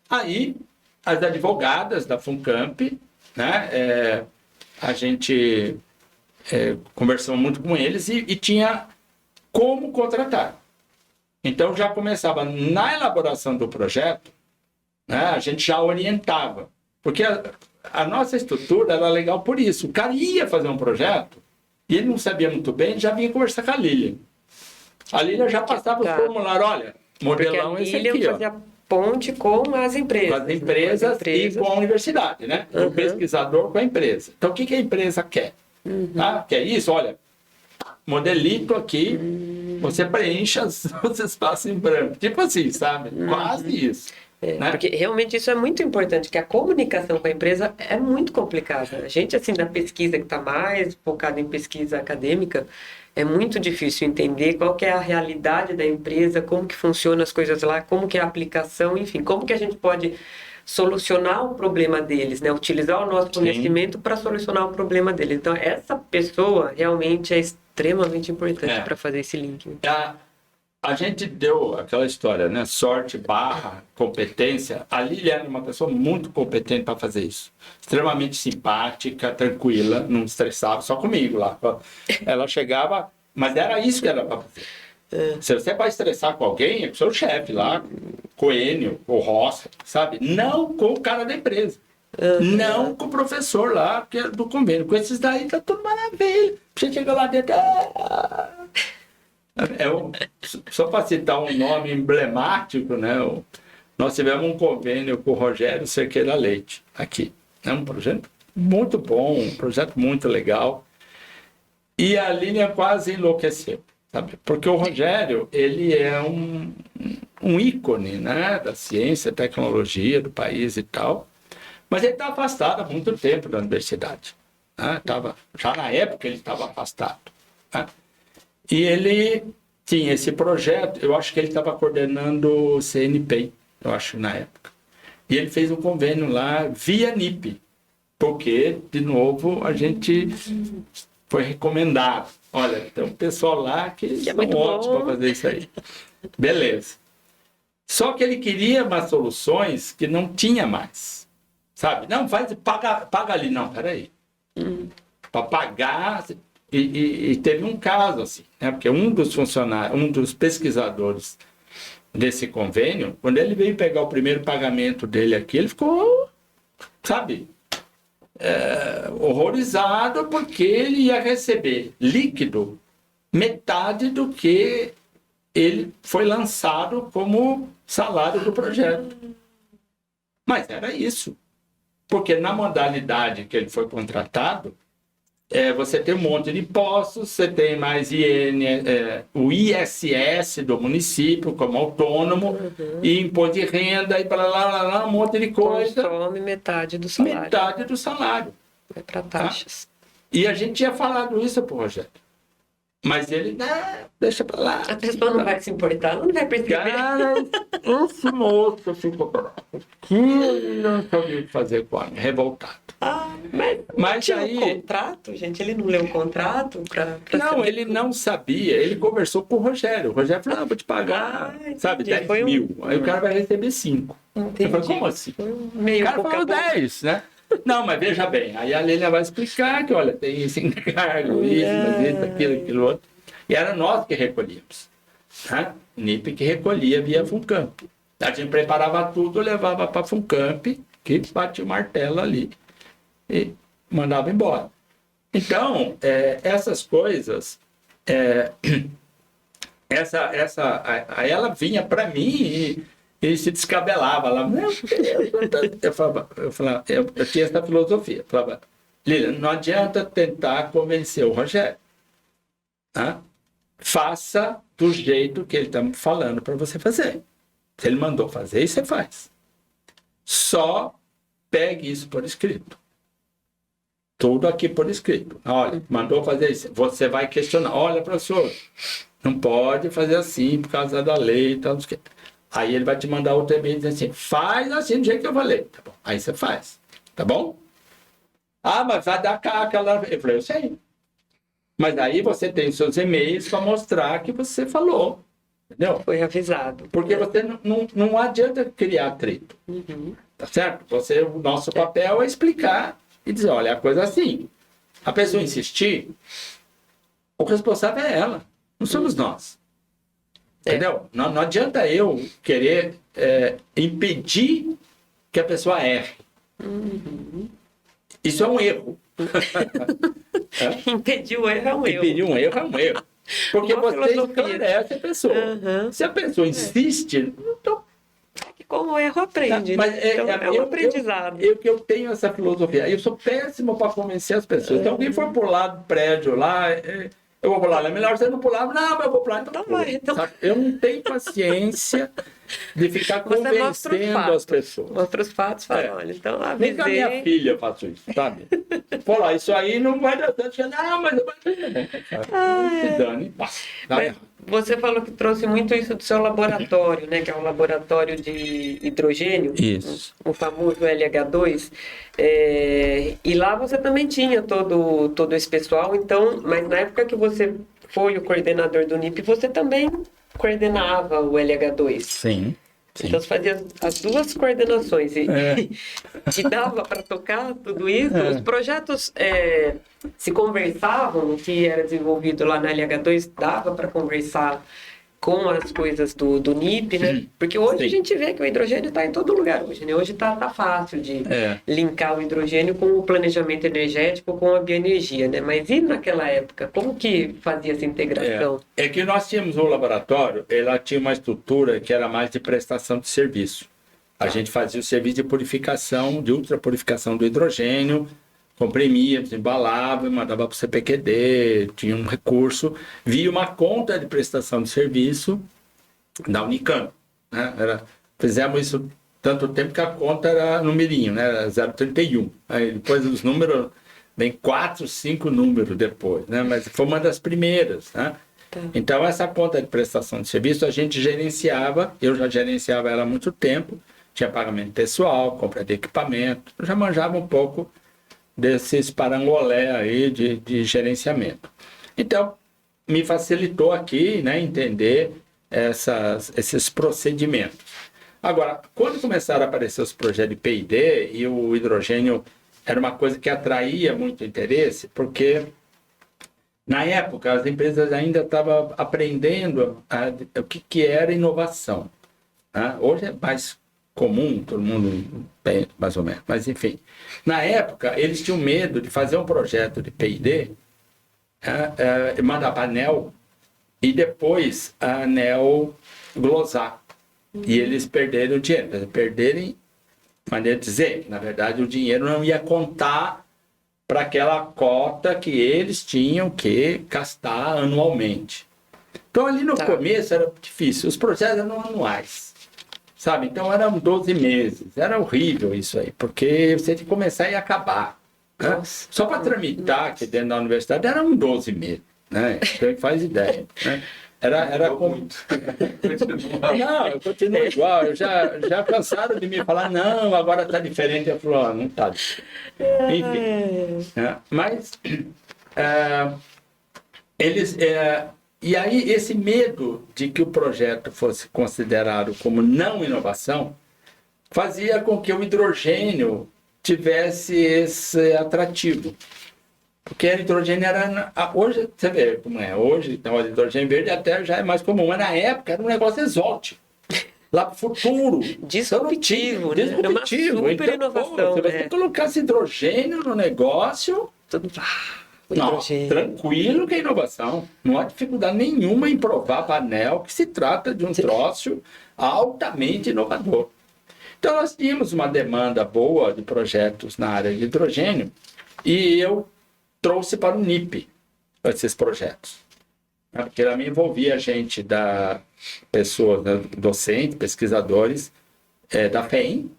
Aí, as advogadas da FUNCAMP, né? A gente conversou muito com eles e tinha como contratar. Então, já começava na elaboração do projeto, né, a gente já orientava. Porque a nossa estrutura era legal por isso. O cara ia fazer um projeto e ele não sabia muito bem, já vinha conversar com a Lilian. A Lilian já passava o formulário, olha, modelão esse aqui. Fazia ponte com as empresas. Com as empresas e com a universidade, né? O pesquisador com a empresa. Então, o que a empresa quer? Tá? Quer isso? Olha, modelito aqui, você preencha os espaços em branco. Tipo assim, sabe? Quase isso. Né? Porque realmente isso é muito importante, que a comunicação com a empresa é muito complicada. A gente, assim, da pesquisa que está mais focada em pesquisa acadêmica, é muito difícil entender qual que é a realidade da empresa, como que funcionam as coisas lá, como que é a aplicação, enfim, como que a gente pode solucionar o problema deles, né? Utilizar o nosso conhecimento para solucionar o problema deles. Então, essa pessoa realmente é extremamente importante para fazer esse link. A gente deu aquela história, né? Sorte barra competência. A Lilian era uma pessoa muito competente para fazer isso. Extremamente simpática, tranquila, não estressava, só comigo lá. Ela chegava, mas era isso que era para fazer. Se você vai estressar com alguém, é com o seu chefe lá, com o Enio, com o Roça, sabe? Não com o cara da empresa. Não com o professor lá, que é do convênio. Com esses daí tá tudo maravilha. Você chega lá dentro... Só para citar um nome emblemático, né? Nós tivemos um convênio com o Rogério Cerqueira Leite, aqui. É um projeto muito bom, um projeto muito legal. E a Lilian quase enlouqueceu, sabe? Porque o Rogério, ele é um ícone, né? Da ciência, tecnologia do país e tal. Mas ele está afastado há muito tempo da universidade. Né? Já na época ele estava afastado. Né? E ele tinha esse projeto, eu acho que ele estava coordenando o CNPq, eu acho, na época. E ele fez um convênio lá via NIP, porque, de novo, a gente foi recomendado. Olha, tem um pessoal lá que é são muito ótimos bom. para fazer isso aí. Beleza. Só que ele queria umas soluções que não tinha mais. Sabe? Não, paga ali. Não, peraí. Para pagar... E teve um caso assim, né? Porque um dos funcionários, um dos pesquisadores desse convênio, quando ele veio pegar o primeiro pagamento dele aqui, ele ficou, sabe, horrorizado, porque ele ia receber líquido metade do que ele foi lançado como salário do projeto. Mas era isso. Porque na modalidade que ele foi contratado, você tem um monte de impostos, você tem mais o ISS do município como autônomo, e imposto de renda, e blá, um monte de coisa. Consome metade do salário. Metade do salário. Vai para taxas. E a gente tinha falado isso pro Rogério. Mas ele, não, deixa pra lá. A pessoa não vai se importar, ela não vai perceber. Cara, esse moço ficou que ele não sabia o que fazer com ele, revoltado. Mas tinha aí... um contrato, gente? Ele não leu o contrato? Não, ele não sabia. Ele conversou com o Rogério. O Rogério falou, vou te pagar, sabe, 10 mil. Aí o cara vai receber 5. Eu falei, como assim? Meio o cara falou 10, né? Não, mas veja bem, aí a Lênia vai explicar que, olha, tem esse encargo, isso, aquilo outro. E era nós que recolhíamos. Né? NIP que recolhia via Funcamp. A gente preparava tudo, levava para a Funcamp, que batia o martelo ali e mandava embora. Então, essas coisas, aí ela vinha para mim e se descabelava lá. Eu tinha essa filosofia. Eu falava, Lilian, não adianta tentar convencer o Rogério. Tá? Faça do jeito que ele está falando para você fazer. Se ele mandou fazer, você faz. Só pegue isso por escrito. Tudo aqui por escrito. Olha, mandou fazer isso. Você vai questionar. Olha, professor, não pode fazer assim por causa da lei e tal. Aí ele vai te mandar outro e-mail dizendo assim, faz assim do jeito que eu falei. Tá bom. Aí você faz. Tá bom? Ah, mas vai dar caca lá. Eu falei, eu sei. Mas aí você tem seus e-mails para mostrar que você falou. Entendeu? Foi avisado. Porque você não adianta criar atrito. Tá certo? O nosso papel é explicar e dizer, olha, a coisa é assim. A pessoa insistir, o responsável é ela. Não somos nós. Entendeu? Não adianta eu querer impedir que a pessoa erre. Isso é um erro. Impedir o erro é um erro. Impedir um erro é um erro. Porque você esclarece a pessoa. Se a pessoa insiste, então... Com o erro aprende, mas né? Então, é um aprendizado. Eu tenho essa filosofia. Eu sou péssimo para convencer as pessoas. Então, alguém for pular do prédio lá... Eu vou pular, é melhor você não pular. Não, mas eu vou pular. Então vai. Então... Eu não tenho paciência de ficar convencendo as pessoas. Mostra os fatos, fala, olha, então avisei. Nem com a minha filha eu faço isso, sabe? Pô, lá, isso aí não vai dar tanto. Não, mas vai se dane, passa. Você falou que trouxe muito isso do seu laboratório, né? Que é um laboratório de hidrogênio. Isso. O famoso LH2. E lá você também tinha todo esse pessoal, então, mas na época que você foi o coordenador do NIP, você também coordenava o LH2. Sim. Então você fazia as duas coordenações e dava para tocar tudo isso. Os projetos se conversavam, o que era desenvolvido lá na LH2, dava para conversar com as coisas do NIP, né? Porque hoje a gente vê que o hidrogênio está em todo lugar hoje, né? Hoje tá fácil de linkar o hidrogênio com o planejamento energético, com a bioenergia, né? Mas e naquela época? Como que fazia essa integração? É que nós tínhamos um laboratório, ela tinha uma estrutura que era mais de prestação de serviço. A gente fazia o serviço de purificação, de ultrapurificação do hidrogênio, comprimia, desembalava, mandava para o CPQD, tinha um recurso, via uma conta de prestação de serviço da Unicamp. Né? Fizemos isso tanto tempo que a conta era numerinho, né? Era 0,31. Aí depois os números vem 4, 5 números depois, né? Mas foi uma das primeiras, né? Tá. Então, essa conta de prestação de serviço a gente gerenciava, eu já gerenciava ela há muito tempo, tinha pagamento pessoal, compra de equipamento, eu já manjava um pouco desses parangolé aí de gerenciamento. Então, me facilitou aqui, né, entender esses procedimentos. Agora, quando começaram a aparecer os projetos de P&D e o hidrogênio era uma coisa que atraía muito interesse, porque na época as empresas ainda estavam aprendendo o que era inovação, né? Hoje é mais comum, todo mundo tem, mais ou menos, mas enfim. Na época, eles tinham medo de fazer um projeto de P&D, e mandar para a ANEEL e depois a ANEEL glosar. E eles perderam o dinheiro. Perderem, maneira de dizer, que na verdade o dinheiro não ia contar para aquela cota que eles tinham que gastar anualmente. Então ali no começo era difícil. Os projetos eram anuais, sabe? Então eram 12 meses. Era horrível isso aí, porque você tinha que começar e acabar. Né? Só para tramitar aqui dentro da universidade eram 12 meses. Né? Você faz ideia. Né? Era como... Não, eu continuo igual. Eu já cansaram de me falar, não, agora está diferente. Eu falo, não está diferente. Enfim. Mas eles... E aí, esse medo de que o projeto fosse considerado como não inovação fazia com que o hidrogênio tivesse esse atrativo. Porque o hidrogênio era... Hoje, você vê como é. Hoje, então, o hidrogênio verde até já é mais comum. Mas na época era um negócio exótico. Lá para o futuro. Disruptivo, né? Disruptivo. Era uma super inovação. Se você colocasse hidrogênio no negócio... Não, tranquilo que é inovação. Não há dificuldade nenhuma em provar para a ANEEL que se trata de um troço altamente inovador. Então, nós tínhamos uma demanda boa de projetos na área de hidrogênio e eu trouxe para o NIP esses projetos. Porque ela me envolvia gente pessoas, docentes, pesquisadores da FEM.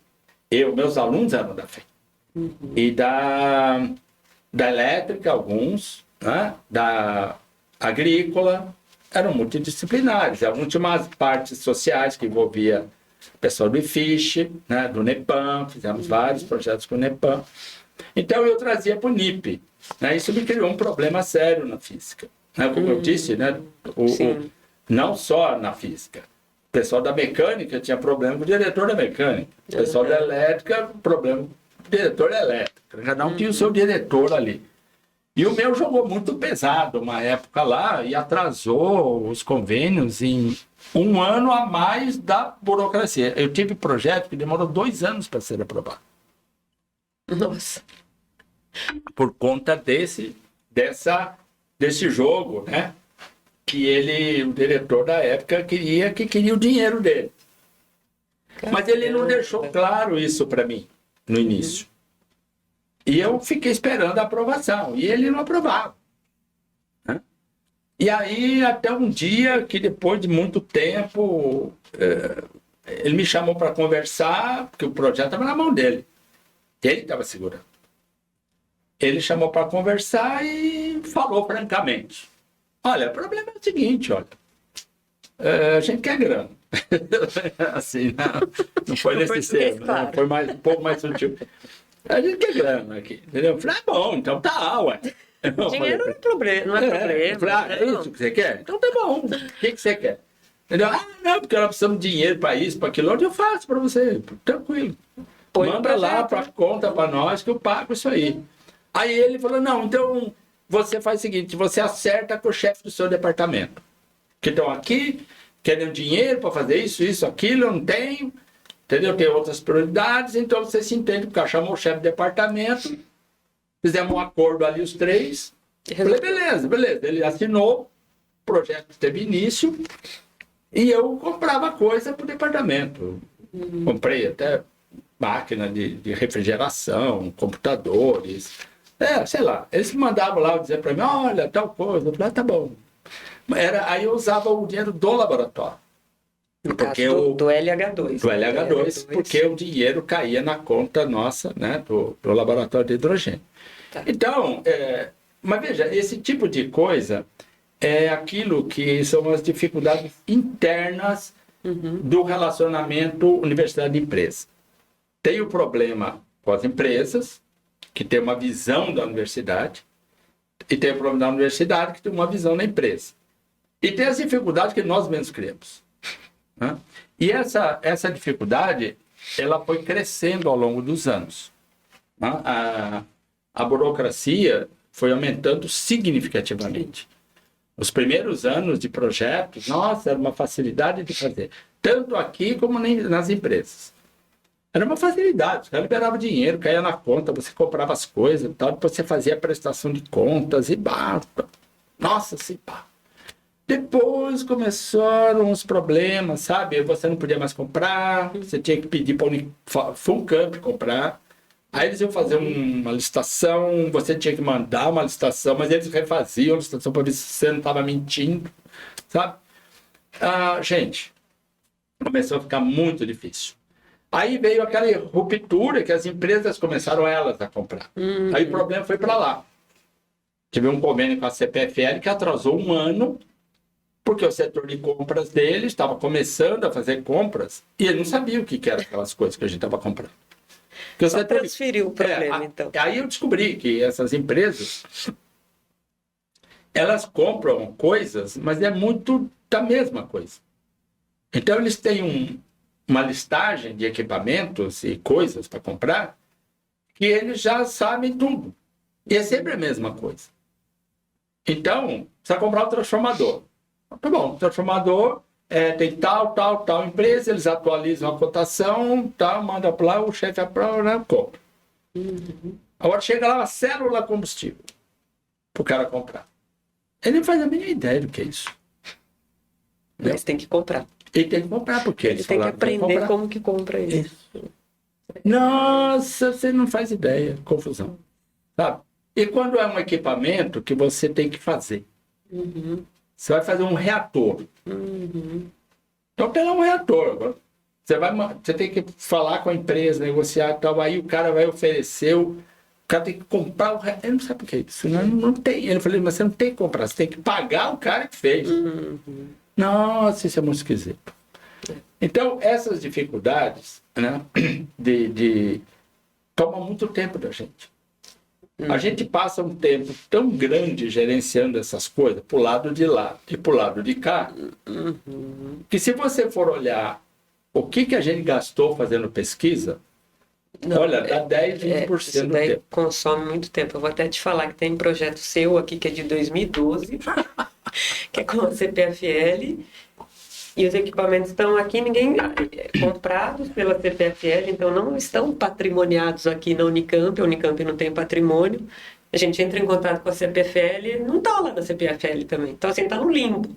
Meus alunos eram da FEM. E da elétrica, alguns, né? Da agrícola, eram multidisciplinares. Alguns tinham umas partes sociais que envolvia o pessoal do IFISH, né? Do NEPAM, fizemos vários projetos com o NEPAM. Então eu trazia para o NIP. Né? Isso me criou um problema sério na física. Né? Como eu disse, né? Não só na física. O pessoal da mecânica tinha problema com o diretor da mecânica. O pessoal da elétrica, problema com o diretor da elétrica. Cada um tinha o seu diretor ali. E o meu jogou muito pesado uma época lá e atrasou os convênios em 1 ano a mais da burocracia. Eu tive projeto que demorou 2 anos para ser aprovado. Nossa. Por conta desse jogo, né? Que o diretor da época queria o dinheiro dele. Caramba. Mas ele não deixou claro isso para mim no início. E eu fiquei esperando a aprovação. E ele não aprovava. Né? E aí, até um dia que depois de muito tempo, ele me chamou para conversar, porque o projeto estava na mão dele. Ele estava segurando. Ele chamou para conversar e falou francamente. Olha, o problema é o seguinte, olha. A gente quer grana. Assim, não foi nesse termo, claro. Foi um pouco mais sutil. A gente quer grana aqui, entendeu? Eu falei, bom, então tá, ué. Dinheiro não é problema, não é problema. Falei, é isso que você quer? Então tá bom, o que você quer? Entendeu? Não, porque nós precisamos de dinheiro para isso, para aquilo, onde eu faço para você, tranquilo. Manda lá para conta para nós que eu pago isso aí. Aí ele falou, não, então você faz o seguinte, você acerta com o chefe do seu departamento. Que estão aqui, querem dinheiro para fazer isso, aquilo, eu não tenho, entendeu? Tem outras prioridades, então você se entende, porque chamou o chefe do departamento, fizemos um acordo ali os 3, falei, beleza. Ele assinou, o projeto teve início, e eu comprava coisa para o departamento. Comprei até máquina de refrigeração, computadores, sei lá. Eles mandavam lá dizer para mim, olha, tal coisa. Eu falei, tá bom. Aí eu usava o dinheiro do laboratório. No caso do LH2. Do LH2, porque o dinheiro caía na conta nossa, né, do laboratório de hidrogênio. Tá. Então, mas veja, esse tipo de coisa é aquilo que são as dificuldades internas do relacionamento universidade-empresa. Tem o problema com as empresas, que tem uma visão da universidade, e tem o problema da universidade, que tem uma visão da empresa. E tem as dificuldades que nós mesmos criamos. Né? E essa dificuldade, ela foi crescendo ao longo dos anos. Né? A burocracia foi aumentando significativamente. Os primeiros anos de projetos, nossa, era uma facilidade de fazer. Tanto aqui como nas empresas. Era uma facilidade, os caras liberavam dinheiro, caía na conta, você comprava as coisas e tal, depois você fazia a prestação de contas e basta. Nossa, assim, pá. Depois começaram os problemas, sabe? Você não podia mais comprar, você tinha que pedir para o Funcamp comprar. Aí eles iam fazer uma licitação, você tinha que mandar uma licitação, mas eles refaziam a licitação para ver se você não estava mentindo, sabe? Gente, começou a ficar muito difícil. Aí veio aquela ruptura que as empresas começaram elas a comprar. Aí o problema foi para lá. Tive um convênio com a CPFL que atrasou um ano, porque o setor de compras deles estava começando a fazer compras e ele não sabia o que eram aquelas coisas que a gente estava comprando. Só transferiu o problema, então. Aí eu descobri que essas empresas, elas compram coisas, mas é muito da mesma coisa. Então eles têm uma listagem de equipamentos e coisas para comprar que eles já sabem tudo. E é sempre a mesma coisa. Então, precisa comprar um transformador. Tá bom, o transformador tem tal empresa, eles atualizam a cotação, tal, manda para lá, o chefe aprova, né, compra. Agora chega lá uma célula combustível para o cara comprar. Ele não faz a mínima ideia do que é isso. Mas tem que comprar. Ele tem que comprar, porque ele tem que aprender como que compra isso. Nossa, você não faz ideia. Confusão. Sabe? E quando é um equipamento que você tem que fazer? Você vai fazer um reator. Então, pegar um reator. Você tem que falar com a empresa, negociar e tal. Aí o cara vai oferecer, o cara tem que comprar o reator. Ele não sabe o que é isso. Não tem. Ele falou, mas você não tem que comprar, você tem que pagar o cara que fez. Nossa, isso é muito esquisito. Então, essas dificuldades, né, tomam muito tempo da gente. A gente passa um tempo tão grande gerenciando essas coisas, pro lado de lá e pro lado de cá, que se você for olhar o que a gente gastou fazendo pesquisa, olha, dá 10, 20% isso do daí tempo. Consome muito tempo. Eu vou até te falar que tem projeto seu aqui que é de 2012, que é com a CPFL, e os equipamentos estão aqui, comprados pela CPFL, então não estão patrimoniados aqui na Unicamp. A Unicamp não tem patrimônio. A gente entra em contato com a CPFL, não está lá na CPFL também. Então, assim, está no limbo.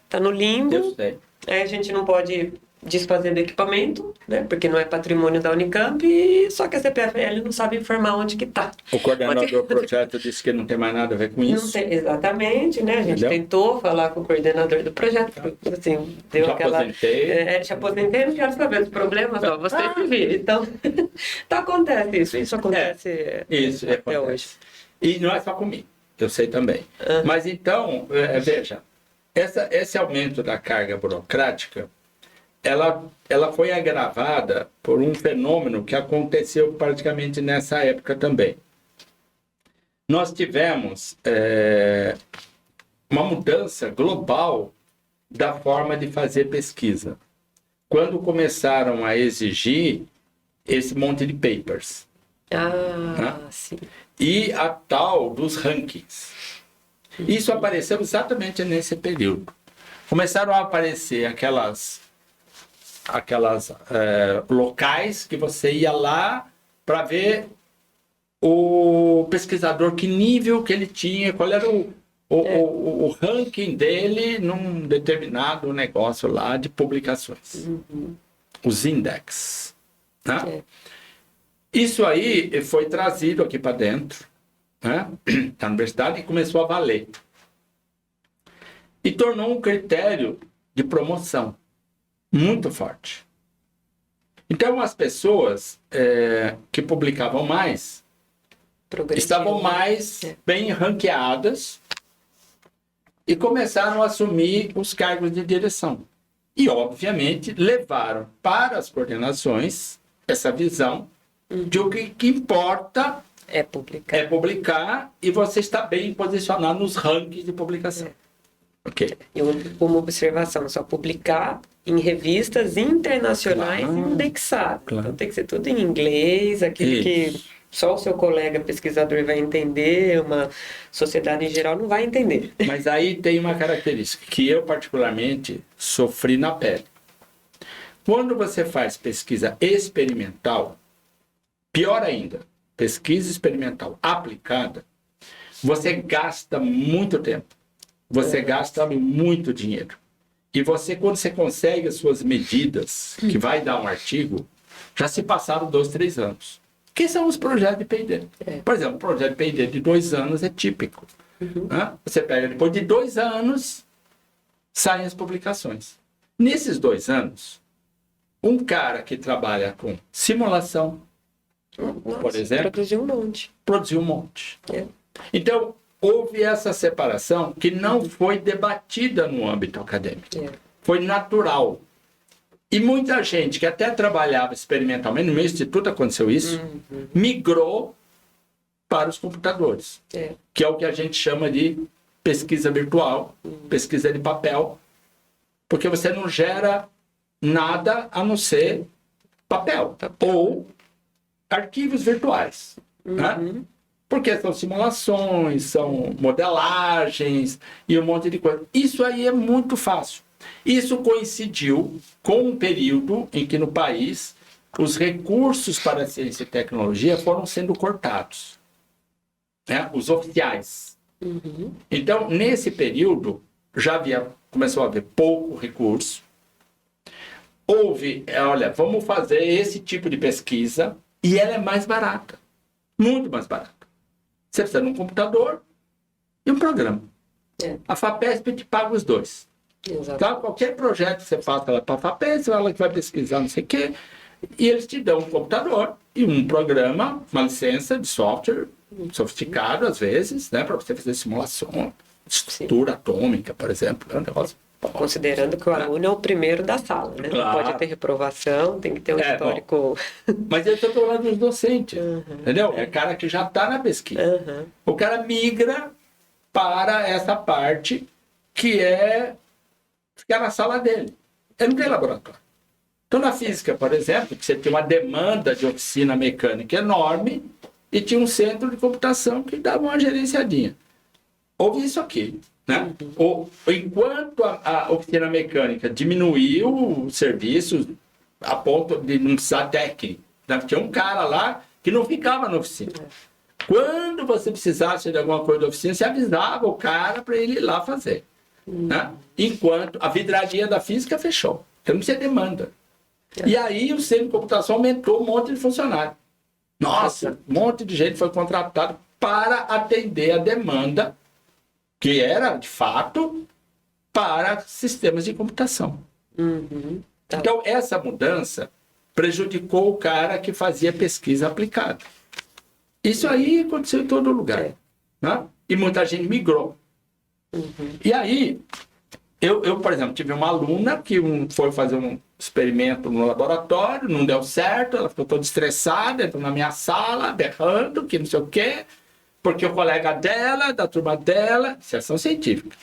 Está no limbo. Eu sei. Aí a gente não pode desfazer do equipamento, né? Porque não é patrimônio da Unicamp, só que a CPFL não sabe informar onde que está. O coordenador do projeto disse que não tem mais nada a ver com isso. Não tem, exatamente, né? A gente tentou falar com o coordenador do projeto, assim, deu já aquela... aposentei. Te aposentei, não quero saber dos problemas, ó, você se vira. Então, acontece isso acontece isso até acontece. hoje. E não é só comigo, eu sei também. Mas então, veja, esse aumento da carga burocrática, ela foi agravada por um fenômeno que aconteceu praticamente nessa época também. Nós tivemos uma mudança global da forma de fazer pesquisa. Quando começaram a exigir esse monte de papers. Sim. E a tal dos rankings. Isso apareceu exatamente nesse período. Começaram a aparecer aquelas locais que você ia lá para ver o pesquisador, que nível que ele tinha, qual era o ranking dele num determinado negócio lá de publicações. Os index. Né? Isso aí foi trazido aqui para dentro, né, da universidade, e começou a valer. E tornou um critério de promoção muito forte. Então, as pessoas que publicavam mais estavam mais bem ranqueadas e começaram a assumir os cargos de direção. E, obviamente, levaram para as coordenações essa visão de o que importa é publicar e você está bem posicionado nos rankings de publicação. Ok. E uma observação, só publicar em revistas internacionais indexadas. Claro. Então tem que ser tudo em inglês, aquilo que só o seu colega pesquisador vai entender, uma sociedade em geral não vai entender. Mas aí tem uma característica que eu particularmente sofri na pele. Quando você faz pesquisa experimental, pior ainda, pesquisa experimental aplicada, você gasta muito tempo, você gasta muito dinheiro. E você, quando você consegue as suas medidas, que vai dar um artigo, já se passaram 2, 3 anos. Que são os projetos de P&D. Por exemplo, o projeto de P&D de 2 anos é típico. Né? Você pega, depois de 2 anos, saem as publicações. Nesses 2 anos, um cara que trabalha com simulação, por exemplo, produziu um monte. Então, houve essa separação que não foi debatida no âmbito acadêmico. Foi natural. E muita gente que até trabalhava experimentalmente, no meu instituto aconteceu isso, migrou para os computadores, que é o que a gente chama de pesquisa virtual, pesquisa de papel, porque você não gera nada a não ser papel. Ou arquivos virtuais. Né? Porque são simulações, são modelagens e um monte de coisa. Isso aí é muito fácil. Isso coincidiu com um período em que no país os recursos para a ciência e tecnologia foram sendo cortados. Né? Os oficiais. Então, nesse período, começou a haver pouco recurso. Houve, olha, vamos fazer esse tipo de pesquisa e ela é mais barata. Muito mais barata. Você precisa de um computador e um programa. A FAPESP te paga os 2. Então, qualquer projeto que você faça lá para a FAPESP, ela que vai pesquisar não sei o quê, e eles te dão um computador e um programa, uma licença de software sofisticado, às vezes, né, para você fazer simulação, estrutura atômica, por exemplo. É um negócio. Considerando que o aluno é o primeiro da sala, né? Claro. Pode ter reprovação, tem que ter um histórico. Mas eu estou falando dos docentes, entendeu? É cara que já está na pesquisa. O cara migra para essa parte que é ficar na sala dele. Ele não tem laboratório. Então, na física, por exemplo, você tinha uma demanda de oficina mecânica enorme e tinha um centro de computação que dava uma gerenciadinha. Houve isso aqui. Né? Enquanto a oficina mecânica diminuiu os serviços a ponto de não precisar técnico, né? Tinha um cara lá que não ficava na oficina. Quando você precisasse de alguma coisa da oficina, você avisava o cara para ele ir lá fazer. Né? Enquanto a vidraria da física fechou, porque não tinha demanda. E aí o centro de computação aumentou um monte de funcionário. Nossa, um monte de gente foi contratado para atender a demanda que era, de fato, para sistemas de computação. Então, essa mudança prejudicou o cara que fazia pesquisa aplicada. Isso aí aconteceu em todo lugar. Né? E muita gente migrou. E aí, eu, por exemplo, tive uma aluna que foi fazer um experimento no laboratório, não deu certo, ela ficou toda estressada, entrou na minha sala, berrando, que não sei o quê, porque o colega dela, da turma dela, iniciação científica,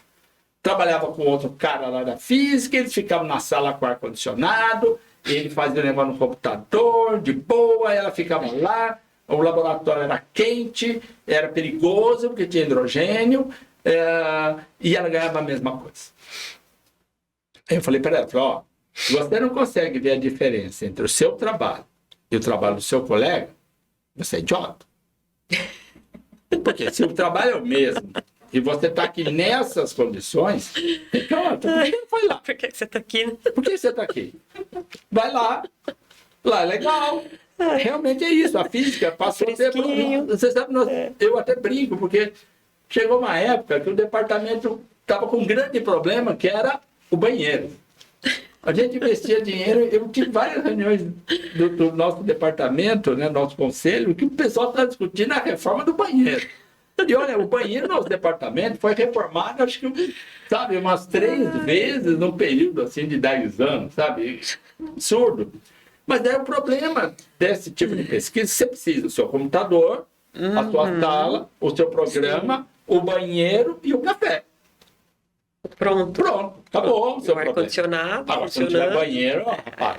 trabalhava com outro cara lá da física, eles ficavam na sala com ar-condicionado, ele fazia o negócio no computador, de boa, ela ficava lá, o laboratório era quente, era perigoso, porque tinha hidrogênio, e ela ganhava a mesma coisa. Aí eu falei para ela, ó, se você não consegue ver a diferença entre o seu trabalho e o trabalho do seu colega, você é idiota. Porque se o trabalho é o mesmo e você está aqui nessas condições, então, por que não foi lá? Por que você está aqui? Por que você está aqui? Vai lá. Lá é legal. Realmente é isso. A física passou a ter... Você sabe, eu até brinco, porque chegou uma época que o departamento estava com um grande problema, que era o banheiro. A gente investia dinheiro, eu tive várias reuniões do nosso departamento, né, nosso conselho, que o pessoal está discutindo a reforma do banheiro. E olha, o banheiro no nosso departamento foi reformado, acho que, sabe, umas 3 vezes num período assim de 10 anos, sabe? Absurdo. Mas é o problema desse tipo de pesquisa, você precisa do seu computador, a sua sala, o seu programa, o banheiro e o café. Pronto. Acabou o seu O ar-condicionado Agora, se não tiver banheiro,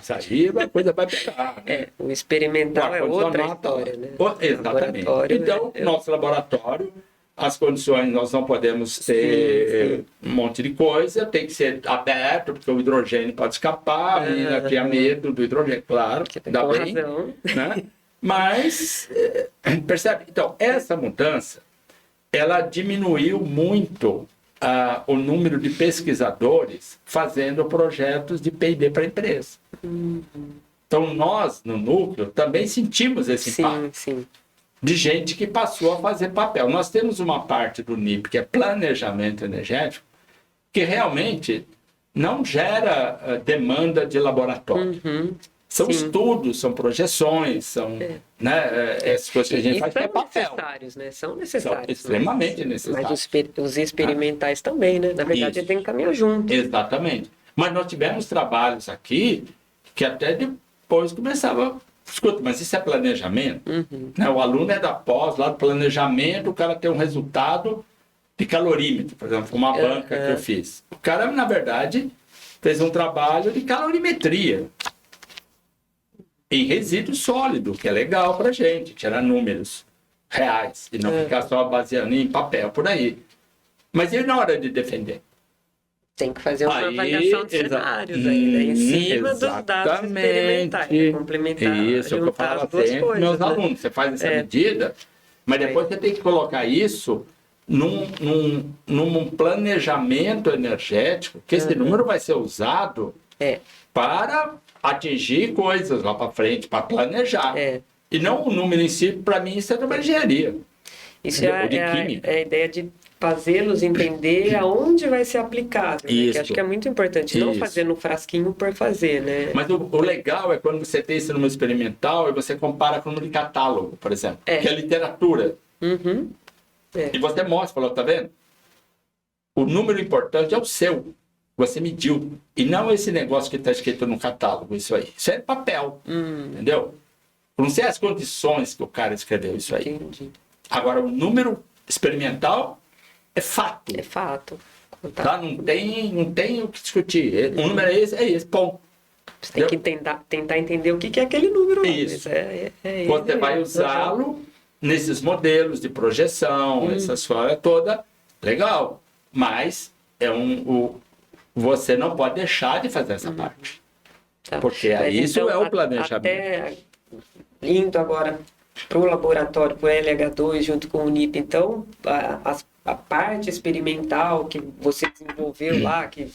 isso aí a coisa vai pegar. Né? O experimental é outra história, né? Exatamente. Então, nosso laboratório, as condições, nós não podemos ter um monte de coisa, tem que ser aberto, porque o hidrogênio pode escapar, a menina tinha medo do hidrogênio, claro, ainda bem. Razão. Né? Mas, percebe? Então, essa mudança, ela diminuiu muito o número de pesquisadores fazendo projetos de P&D para a empresa. Então, nós, no núcleo, também sentimos esse impacto de gente que passou a fazer papel. Nós temos uma parte do NIP, que é planejamento energético, que realmente não gera demanda de laboratório. São estudos, são projeções, são essas coisas que a gente faz que é papel. Necessários, né? São necessários. São extremamente necessários. Mas os experimentais também, né? Na verdade, tem que caminhar junto. Exatamente. Mas nós tivemos trabalhos aqui que até depois começava... Escuta, mas isso é planejamento? Né? O aluno é da pós, lá do planejamento, o cara tem um resultado de calorímetro, por exemplo, uma banca que eu fiz. O cara, na verdade, fez um trabalho de calorimetria em resíduo sólido, que é legal para a gente, tirar números reais e não ficar só baseando em papel por aí. Mas e na hora de defender? Tem que fazer uma avaliação de cenários ainda, em cima dos dados experimentais, complementar, isso, eu falo as duas sempre coisas, meus né? alunos, você faz essa medida, mas depois você tem que colocar isso num planejamento energético, que esse número vai ser usado para atingir coisas lá para frente, para planejar. E não o número em si, para mim, isso é uma engenharia. Isso é a ideia de fazê-los entender aonde vai ser aplicado. Né? Que acho que é muito importante. Não fazer no frasquinho por fazer, né? Mas o legal é quando você tem esse número experimental e você compara com o número de catálogo, por exemplo, que é literatura. E você mostra, falou, tá vendo? O número importante é o seu. Você mediu. E não esse negócio que está escrito no catálogo, isso aí. Isso é papel, entendeu? Não sei as condições que o cara escreveu isso aí. Entendi. Agora, o número experimental é fato. É fato. Tá? Não tem o que discutir. O número é esse, ponto. Você tem que tentar entender o que é aquele número. Isso. Você vai usá-lo nesses modelos de projeção, essa história toda. Legal. Mas você não pode deixar de fazer essa parte. Tá. Porque isso então, é o planejamento. Até indo agora para o laboratório, para o LH2, junto com o NIP, então, a parte experimental que você desenvolveu lá, que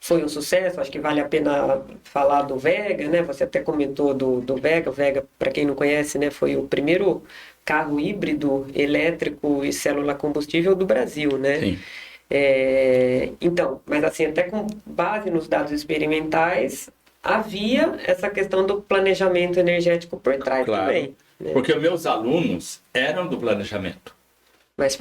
foi um sucesso, acho que vale a pena falar do Vega, né? Você até comentou do Vega. O Vega, para quem não conhece, né, foi o primeiro carro híbrido elétrico e célula combustível do Brasil, né? Sim. Então, mas assim, até com base nos dados experimentais, havia essa questão do planejamento energético por trás também. Né? Porque meus alunos eram do planejamento. Mas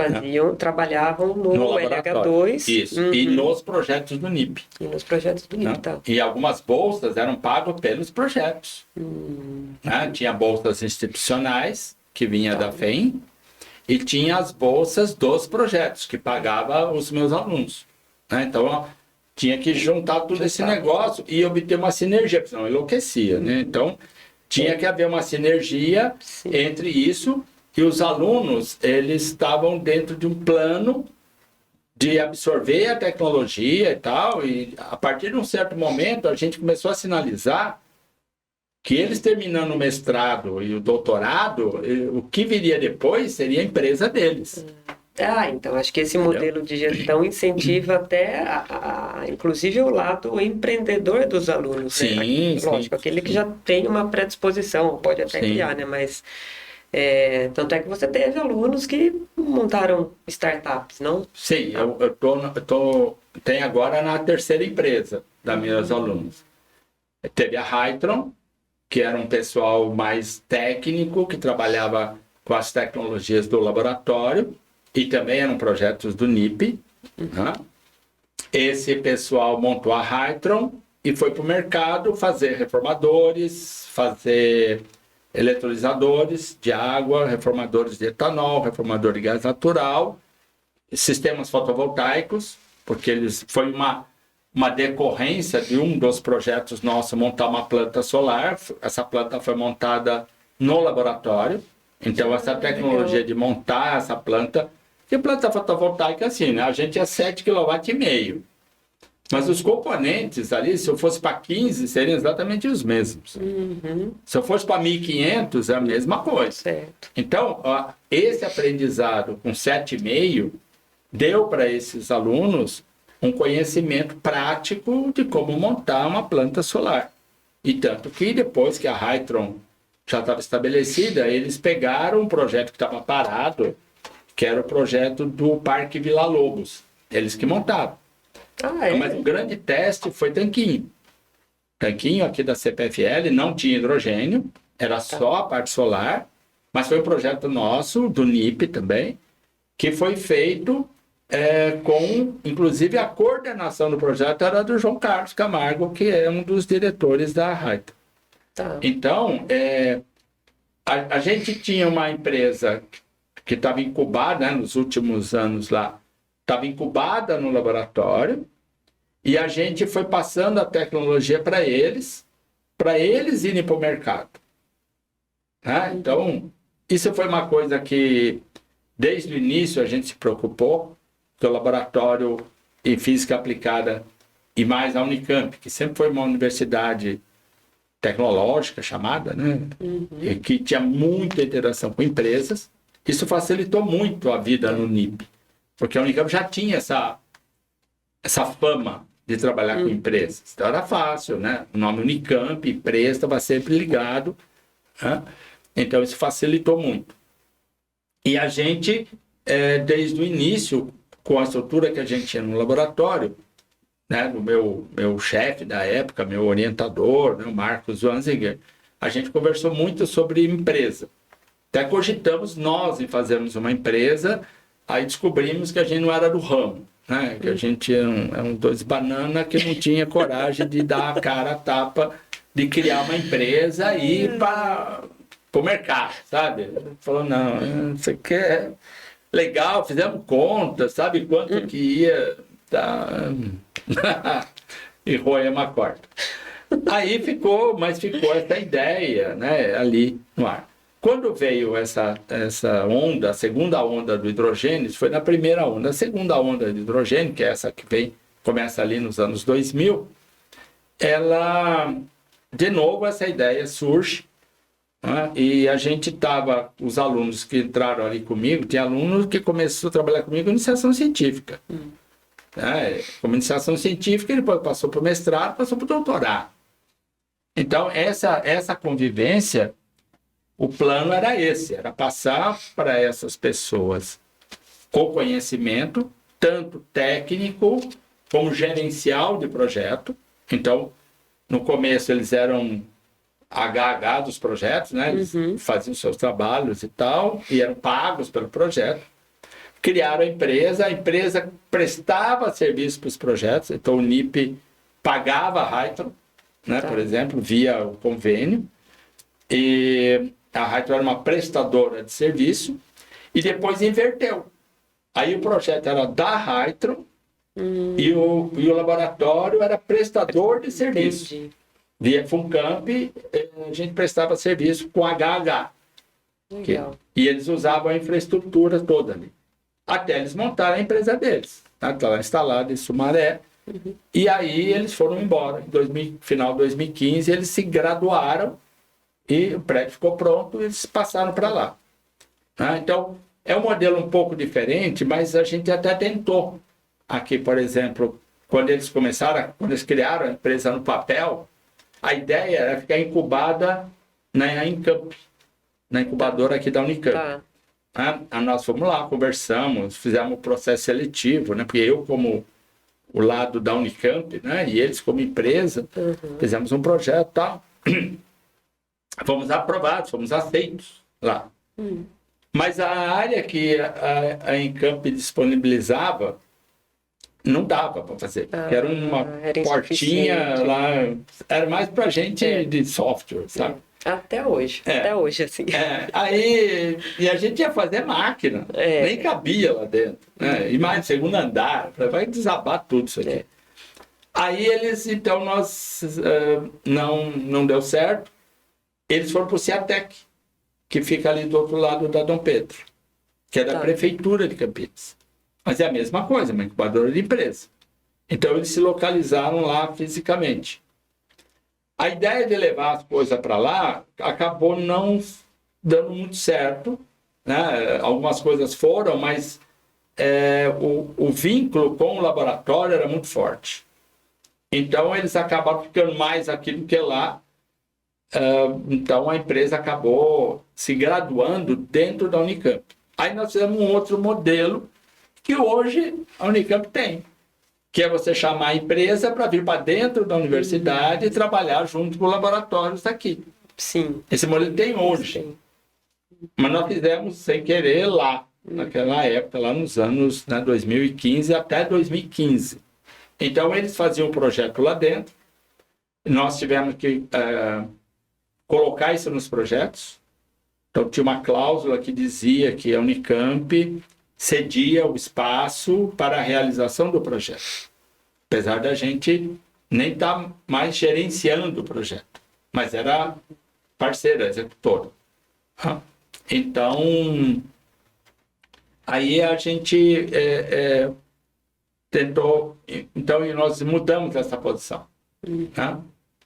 trabalhavam no LH2. Isso, e nos projetos do NIP. E nos projetos do NIP, tá. E algumas bolsas eram pagas pelos projetos. Né? Tinha bolsas institucionais, que vinha da FEM, e tinha as bolsas dos projetos, que pagava os meus alunos. Né? Então, tinha que juntar tudo esse negócio e obter uma sinergia, porque senão enlouquecia. Né? Então, tinha que haver uma sinergia entre isso e os alunos, eles estavam dentro de um plano de absorver a tecnologia e tal, e a partir de um certo momento a gente começou a sinalizar que eles terminando o mestrado e o doutorado, o que viria depois seria a empresa deles. Então acho que esse modelo de gestão incentiva até, inclusive, o lado empreendedor dos alunos. Sim, né? Lógico, aquele que já tem uma predisposição, pode até criar, né? Mas tanto é que você teve alunos que montaram startups, não? Sim, eu tenho agora na terceira empresa das minhas alunas. Teve a Hytron, que era um pessoal mais técnico, que trabalhava com as tecnologias do laboratório, e também eram projetos do NIP. Né? Esse pessoal montou a Hytron e foi para o mercado fazer reformadores, fazer eletrolisadores de água, reformadores de etanol, reformador de gás natural, sistemas fotovoltaicos, porque foi uma decorrência de um dos projetos nossos montar uma planta solar. Essa planta foi montada no laboratório. Então, essa tecnologia de montar essa planta, que planta fotovoltaica assim, né? A gente é 7,5 kW. Mas os componentes ali, se eu fosse para 15, seriam exatamente os mesmos. Se eu fosse para 1.500, é a mesma coisa. Certo. Então, ó, esse aprendizado com 7,5 deu para esses alunos um conhecimento prático de como montar uma planta solar. E tanto que depois que a Hytron já estava estabelecida, eles pegaram um projeto que estava parado, que era o projeto do Parque Vila Lobos. Eles que montaram. Mas o grande teste foi Tanquinho. Tanquinho aqui da CPFL não tinha hidrogênio, era só a parte solar, mas foi um projeto nosso, do NIP também, que foi feito com, inclusive, a coordenação do projeto era do João Carlos Camargo, que é um dos diretores da Hytron. Então, a gente tinha uma empresa que estava incubada, né, nos últimos anos lá, estava incubada no laboratório, e a gente foi passando a tecnologia para eles irem para o mercado. Né? Então, isso foi uma coisa que, desde o início, a gente se preocupou, que o laboratório em física aplicada, e mais a Unicamp, que sempre foi uma universidade tecnológica chamada, né? E que tinha muita interação com empresas, isso facilitou muito a vida no NIP, porque a Unicamp já tinha essa fama de trabalhar com empresas. Então era fácil, né? O nome Unicamp, empresa, estava sempre ligado. Né? Então isso facilitou muito. E a gente, desde o início, com a estrutura que a gente tinha no laboratório, né, do meu chefe da época, meu orientador, né, o Marcos Wanzinger, a gente conversou muito sobre empresa. Até cogitamos nós em fazermos uma empresa, aí descobrimos que a gente não era do ramo, né, que a gente eram dois bananas que não tinha coragem de dar a cara a tapa, de criar uma empresa e ir para o mercado, sabe? Falou, não, isso aqui é legal, fizemos conta, sabe quanto que ia dar... e roemos a corda. Aí ficou essa ideia, né, ali no ar. Quando veio essa onda, a segunda onda do hidrogênio, isso foi na primeira onda. A segunda onda do hidrogênio, que é essa que começa ali nos anos 2000, ela, de novo, essa ideia surge, né, e a gente estava, os alunos que entraram ali comigo, tinha aluno que começou a trabalhar comigo em iniciação científica. Como iniciação científica, ele depois passou para o mestrado, passou para o doutorado. Então, essa convivência, o plano era esse, era passar para essas pessoas o conhecimento, tanto técnico como gerencial de projeto. Então, no começo eles eram HH dos projetos, né? Eles faziam seus trabalhos e tal, e eram pagos pelo projeto. Criaram a empresa prestava serviço para os projetos, então o NIP pagava a Hytron, né, por exemplo, via o convênio, e a Hytron era uma prestadora de serviço, e depois inverteu. Aí o projeto era da Hytron, e o laboratório era prestador de serviço. Entendi. Via Funcamp, a gente prestava serviço com HH. E eles usavam a infraestrutura toda ali. Até eles montaram a empresa deles. Está lá instalada em Sumaré. E aí eles foram embora. Final de 2015, eles se graduaram e o prédio ficou pronto e eles passaram para lá. Então, é um modelo um pouco diferente, mas a gente até tentou. Aqui, por exemplo, quando eles criaram a empresa no papel, a ideia era ficar incubada na Unicamp, na incubadora aqui da Unicamp. Nós fomos lá, conversamos, fizemos o processo seletivo, né? Porque eu, como o lado da Unicamp, né? E eles, como empresa, fizemos um projeto e tal. Fomos aprovados, fomos aceitos lá. Mas a área que a Unicamp disponibilizava não dava para fazer. Era uma portinha lá, era mais para gente de software, sabe? Até hoje, assim. Aí, e a gente ia fazer máquina, nem cabia lá dentro. Né? E mais, segundo andar, vai desabar tudo isso aqui. Aí eles, então, não deu certo. Eles foram para o Ciatec, que fica ali do outro lado da Dom Pedro, que é da prefeitura de Campinas. Mas é a mesma coisa, uma incubadora de empresa. Então eles se localizaram lá fisicamente. A ideia de levar as coisas para lá acabou não dando muito certo, né? Algumas coisas foram, mas o vínculo com o laboratório era muito forte. Então eles acabaram ficando mais aqui do que lá. Então a empresa acabou se graduando dentro da Unicamp. Aí nós fizemos um outro modelo que hoje a Unicamp tem, que é você chamar a empresa para vir para dentro da universidade e trabalhar junto com laboratórios aqui. Sim. Esse modelo tem hoje. Sim. Mas nós fizemos sem querer lá, naquela época, lá nos anos 2015 até 2015. Então eles faziam um projeto lá dentro, nós tivemos que colocar isso nos projetos. Então tinha uma cláusula que dizia que a Unicamp cedia o espaço para a realização do projeto. Apesar da gente nem estar mais gerenciando o projeto, mas era parceira, executora. Então, aí a gente tentou, então nós mudamos essa posição.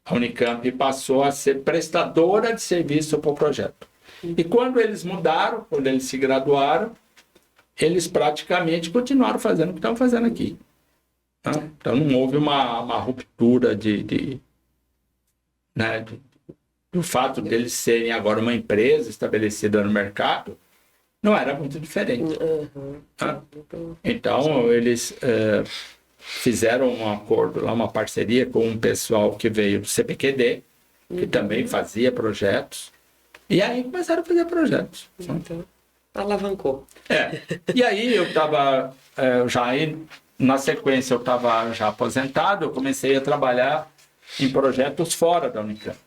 A Unicamp passou a ser prestadora de serviço para o projeto. E quando eles mudaram, quando eles se graduaram, eles praticamente continuaram fazendo o que estavam fazendo aqui. Então não houve uma ruptura do fato deles serem agora uma empresa estabelecida no mercado, não era muito diferente. Então eles fizeram um acordo lá, uma parceria com um pessoal que veio do CPQD, que também fazia projetos, e aí começaram a fazer projetos. Então, alavancou. E aí eu estava na sequência eu estava já aposentado, eu comecei a trabalhar em projetos fora da Unicamp.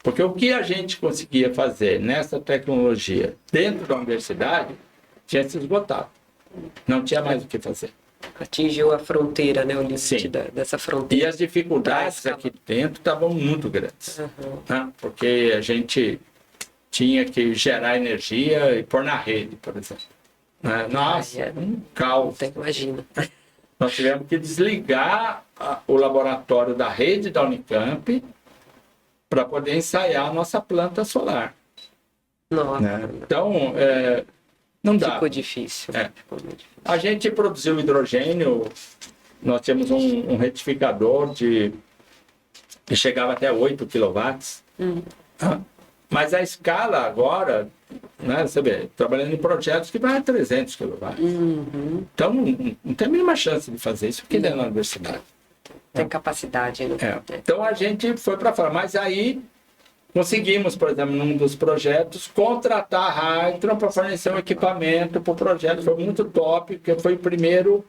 Porque o que a gente conseguia fazer nessa tecnologia dentro da universidade tinha se esgotado. Não tinha mais o que fazer. Atingiu a fronteira, né, o limite dessa fronteira. E as dificuldades aqui dentro estavam muito grandes. Né? Porque a gente tinha que gerar energia e pôr na rede, por exemplo. Nossa, um caos. Até imagina. Nós tivemos que desligar o laboratório da rede da Unicamp para poder ensaiar a nossa planta solar. Nossa. Né? Então, não dá. Ficou difícil. Ficou muito difícil. A gente produziu hidrogênio, nós tínhamos um retificador que chegava até 8 kW. Mas a escala agora, né, você vê, trabalhando em projetos que vai a 300 kW. Então, não tem a mínima chance de fazer isso aqui dentro da universidade. Tem capacidade, né? Então, a gente foi para fora. Mas aí, conseguimos, por exemplo, num dos projetos, contratar a Hydron para fornecer um equipamento para o projeto. Foi muito top, porque foi o primeiro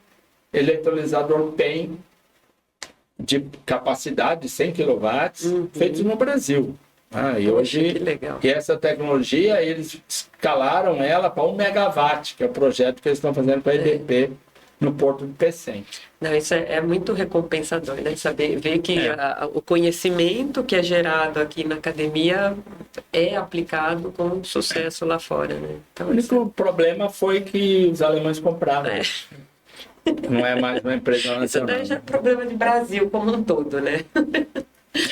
eletrolisador PEM de capacidade de 100 kW feito no Brasil. E hoje, que essa tecnologia, eles escalaram ela para 1 megawatt, que é o projeto que eles estão fazendo para a EDP no Porto de Pecém. Não, isso é muito recompensador, né? Ver que o conhecimento que é gerado aqui na academia é aplicado com sucesso lá fora, né? Então, o único problema foi que os alemães compraram. Não é mais uma empresa nacional. Isso daí já é problema de Brasil como um todo, né?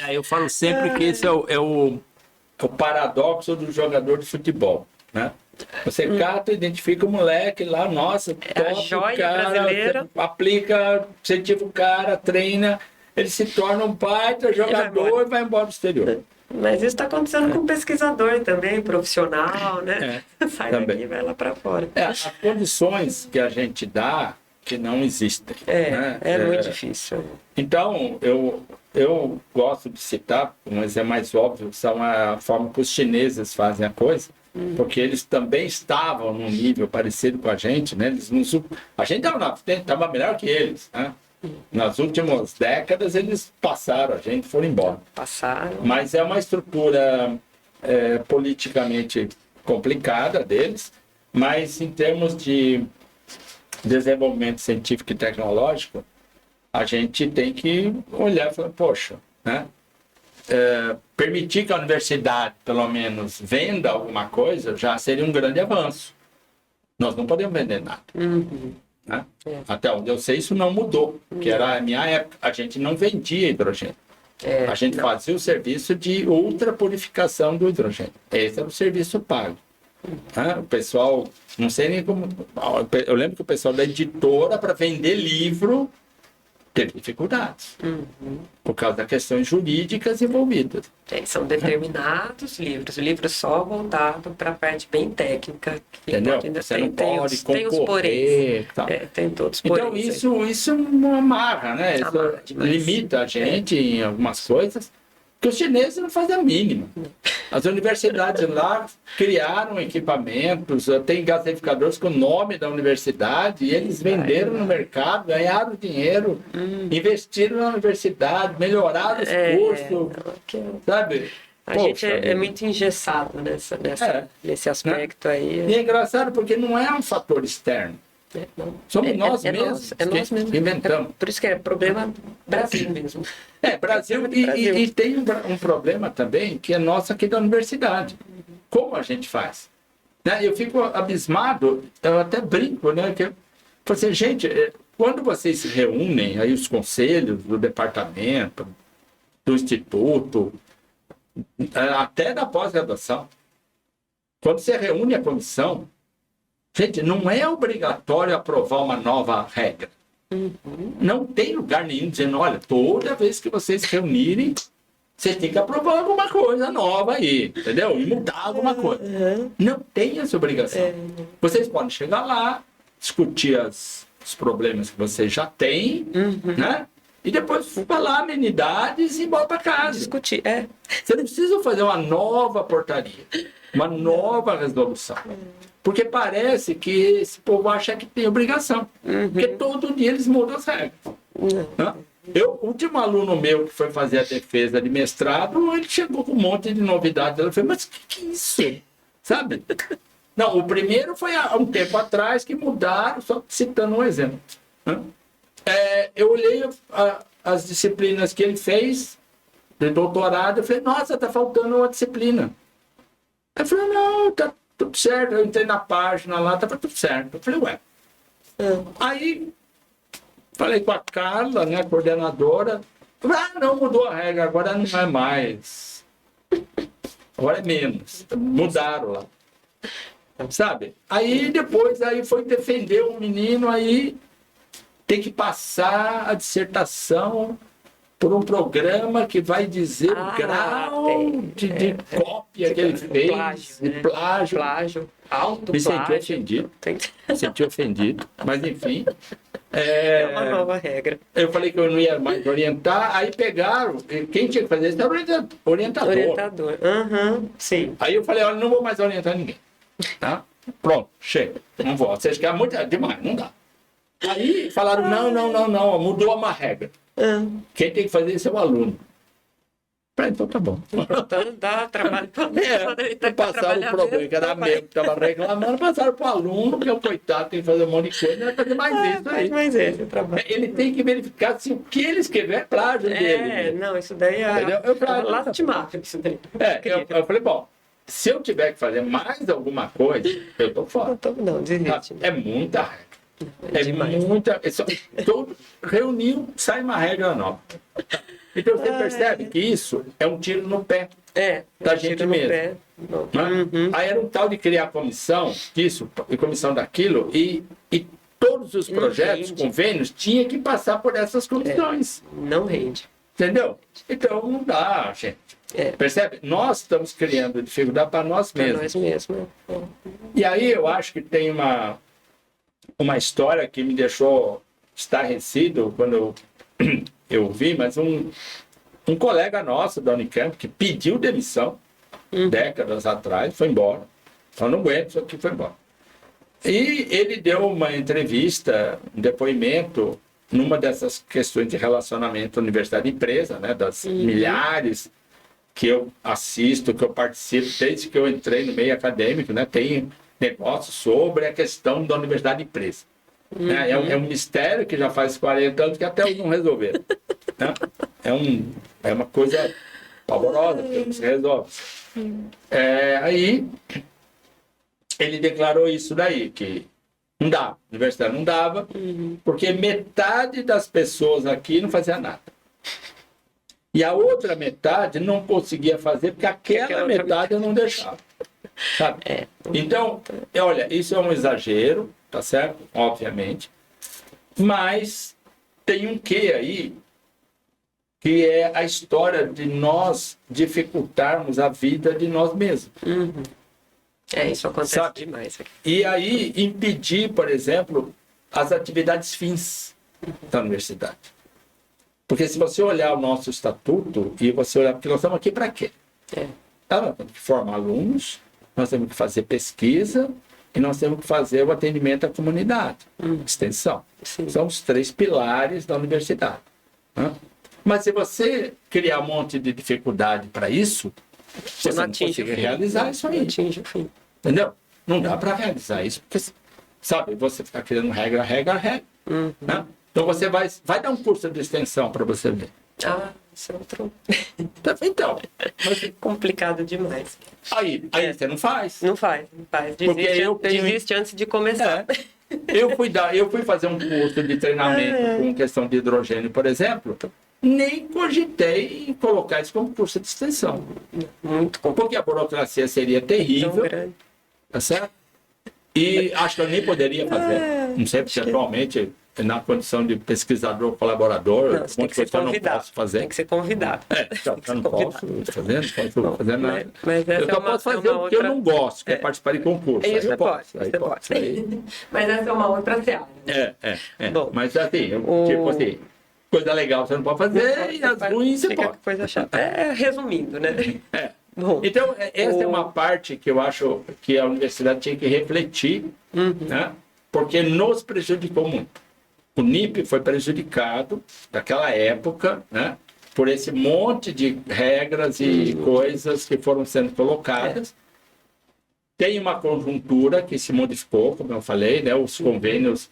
Eu falo sempre que esse é o paradoxo do jogador de futebol, né? Você cata, identifica o moleque lá, nossa, top, a joia cara, brasileira. Aplica, incentiva o cara, treina, ele se torna um baita jogador e vai embora do exterior. Mas isso está acontecendo com pesquisador também, profissional, né? Sai também. daqui e vai lá para fora. As condições que a gente dá que não existem. É, né? é muito difícil. Então, eu gosto de citar, mas é mais óbvio, são a forma que os chineses fazem a coisa, porque eles também estavam num nível parecido com a gente, né? A gente estava melhor que eles, né? Nas últimas décadas, eles passaram, a gente foram embora. Passaram. Mas é uma estrutura politicamente complicada deles, mas em termos de desenvolvimento científico e tecnológico, a gente tem que olhar e falar, poxa, né? Permitir que a universidade, pelo menos, venda alguma coisa, já seria um grande avanço. Nós não podemos vender nada. Né? Até onde eu sei, isso não mudou, que era a minha época. A gente não vendia hidrogênio. A gente fazia o serviço de ultrapurificação do hidrogênio. Esse era o serviço pago. O pessoal, não sei nem como... Eu lembro que o pessoal da editora, para vender livro, teve dificuldades. Por causa das questões jurídicas envolvidas. São determinados livros só voltado para a parte bem técnica. Entendeu? Você não pode concorrer. Tem todos os então, poréns. isso amarra, né? Amarra demais. Limita a gente em algumas coisas que os chineses não fazem a mínima. As universidades lá criaram equipamentos, tem gasificadores com o nome da universidade, e eles venderam no mercado, ganharam dinheiro, investiram na universidade, melhoraram os cursos, sabe? A gente é muito engessado nesse aspecto aí. E é engraçado porque não é um fator externo. Somos nós mesmos que inventamos. Por isso que é problema Brasil mesmo. Brasil e tem um problema também que é nosso aqui da universidade. Como a gente faz? Né? Eu fico abismado, eu até brinco, né? Que eu falo assim, gente, quando vocês se reúnem, aí os conselhos do departamento, do instituto, até da pós-graduação, quando você reúne a comissão, gente, não é obrigatório aprovar uma nova regra. Não tem lugar nenhum dizendo, olha, toda vez que vocês se reunirem, vocês têm que aprovar alguma coisa nova aí, entendeu? E mudar alguma coisa. Não tem essa obrigação. Vocês podem chegar lá, discutir os problemas que vocês já têm, né? E depois falar amenidades e ir embora para casa. Discutir, Você não precisa fazer uma nova portaria, uma nova resolução. Porque parece que esse povo acha que tem obrigação. Porque todo dia eles mudam as regras. O último aluno meu que foi fazer a defesa de mestrado, ele chegou com um monte de novidades. Eu falei, mas o que é isso? Sabe? Não, o primeiro foi há um tempo atrás que mudaram, só citando um exemplo. Eu olhei as disciplinas que ele fez de doutorado, eu falei, nossa, tá faltando uma disciplina. Ele falou, não, tá tudo certo. Eu entrei na página lá, tava tudo certo. Eu falei, ué. Aí, falei com a Carla, né, a coordenadora. Não, mudou a regra, agora não é mais. Agora é menos. Mudaram lá. Sabe? Aí, depois, foi defender um menino, aí tem que passar a dissertação por um programa que vai dizer o grau de cópia que ele fez, plágio, de plágio. Alto Me plágio. senti ofendido, mas enfim. É uma nova regra. Eu falei que eu não ia mais orientar, aí pegaram, quem tinha que fazer isso era o orientador. Sim. Aí eu falei, olha, não vou mais orientar ninguém. Tá? Pronto, chega, não vou. Vocês querem muito demais, não dá. Aí falaram, não, mudou uma regra. Quem tem que fazer isso é o aluno. Então tá bom. Então dá trabalho para passaram o problema, que era mesmo que estava reclamando, passaram para o aluno, que é o coitado, tem que fazer um monte de coisa, vai fazer mais isso aí. Mas esse trabalho. Ele tem que verificar se o que ele escrever é plágio dele. Não, isso daí é lastimável, isso daí. Eu falei, bom, se eu tiver que fazer mais alguma coisa, eu tô fora. Não, desiste. É muita regra. Muita. Reuniu, sai uma regra nova. Então você percebe que isso é um tiro no pé da gente mesmo. Aí era um tal de criar comissão disso e comissão daquilo, e todos os projetos, convênios, tinha que passar por essas comissões. Não rende. Entendeu? Então não dá, gente. Percebe? Nós estamos criando dificuldade para nós mesmos. Para nós mesmos. E aí eu acho que tem uma história que me deixou estarrecido quando eu vi, mas um colega nosso da Unicamp que pediu demissão décadas atrás, foi embora. Eu não aguento isso aqui, foi embora. E ele deu uma entrevista, um depoimento, numa dessas questões de relacionamento universidade-empresa, né, das milhares que eu assisto, que eu participo, desde que eu entrei no meio acadêmico, né, tem negócios sobre a questão da universidade-empresa. Né? É um mistério que já faz 40 anos que até hoje não resolveram. Né? É uma coisa pavorosa, que não se resolve. Aí ele declarou isso daí, que não dava, a universidade não dava, porque metade das pessoas aqui não fazia nada. E a outra metade não conseguia fazer, porque aquela metade eu não deixava. Sabe? Então, olha, isso é um exagero, tá certo? Obviamente. Mas tem um quê aí, que é a história de nós dificultarmos a vida de nós mesmos. Isso acontece demais aqui. E aí impedir, por exemplo, as atividades fins da universidade. Porque se você olhar o nosso estatuto e você olhar, porque nós estamos aqui para quê? Nós temos que formar alunos, nós temos que fazer pesquisa e nós temos que fazer o atendimento à comunidade, extensão. Sim. São os 3 pilares da universidade. Né? Mas se você criar um monte de dificuldade para isso, você não consegue realizar isso aí. Não atinge o fim. Entendeu? Não dá para realizar isso, porque, sabe, você fica criando regra. Né? Então você vai dar um curso de extensão para você ver. Isso é outro. Então, mas Complicado demais. aí você não faz. Não faz. Desiste antes de começar. Eu fui fazer um curso de treinamento com questão de hidrogênio, por exemplo, nem cogitei em colocar isso como curso de extensão. Muito complicado. Porque a burocracia seria terrível, tá certo? E acho que eu nem poderia fazer. Não sei, porque atualmente, na condição de pesquisador colaborador, tem que ser eu não posso fazer. Tem que ser convidado. Então, eu não posso fazer nada. Mas eu só posso fazer o que eu não gosto, que é participar de concurso. Isso aí pode. Mas essa é uma outra seara. Bom, mas assim, tipo assim, coisa legal você não pode fazer e as ruins você pode. Coisa chata. Resumindo, né? Bom, então, essa é uma parte que eu acho que a universidade tinha que refletir, né? Porque nos prejudicou muito. O NIP foi prejudicado naquela época, né? Por esse monte de regras e coisas que foram sendo colocadas. Tem uma conjuntura que se modificou, como eu falei, né? Os convênios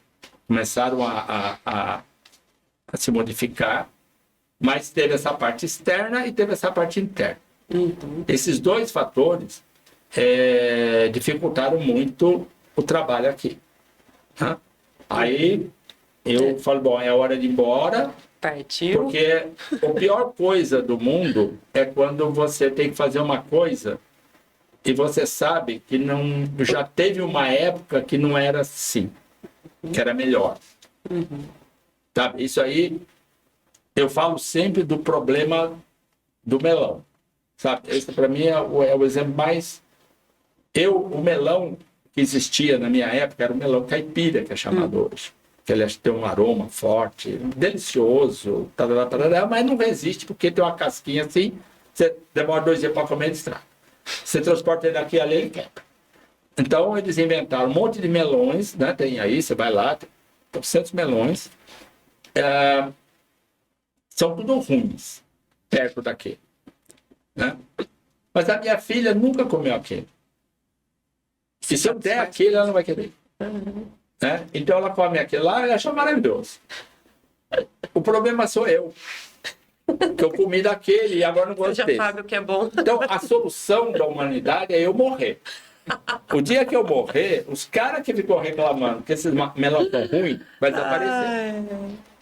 começaram a se modificar, mas teve essa parte externa e teve essa parte interna. Esses 2 fatores dificultaram muito o trabalho aqui. Né? Aí eu falo, bom, é hora de ir embora. Partiu. Porque a pior coisa do mundo é quando você tem que fazer uma coisa e você sabe que não, já teve uma época que não era assim, que era melhor. Sabe? Isso aí, eu falo sempre do problema do melão. Sabe? Esse para mim é o exemplo mais... O melão que existia na minha época era o melão caipira, que é chamado hoje. Que ele tem um aroma forte, delicioso, mas não resiste porque tem uma casquinha assim, você demora 2 dias para comer e estraga. Você transporta ele daqui ali, ele quebra. Então eles inventaram um monte de melões, né? Tem aí, você vai lá, tem 900 melões. São tudo ruins, perto daquele. Né? Mas a minha filha nunca comeu aquele. E se eu der aquele, ela não vai querer. Né? Então ela come aquele lá e acha maravilhoso. O problema sou eu. Que eu comi daquele e agora não gosto desse. Você já sabe o que é bom. Então a solução da humanidade é eu morrer. O dia que eu morrer, os caras que ficam reclamando que esses melões estão ruins, vai desaparecer.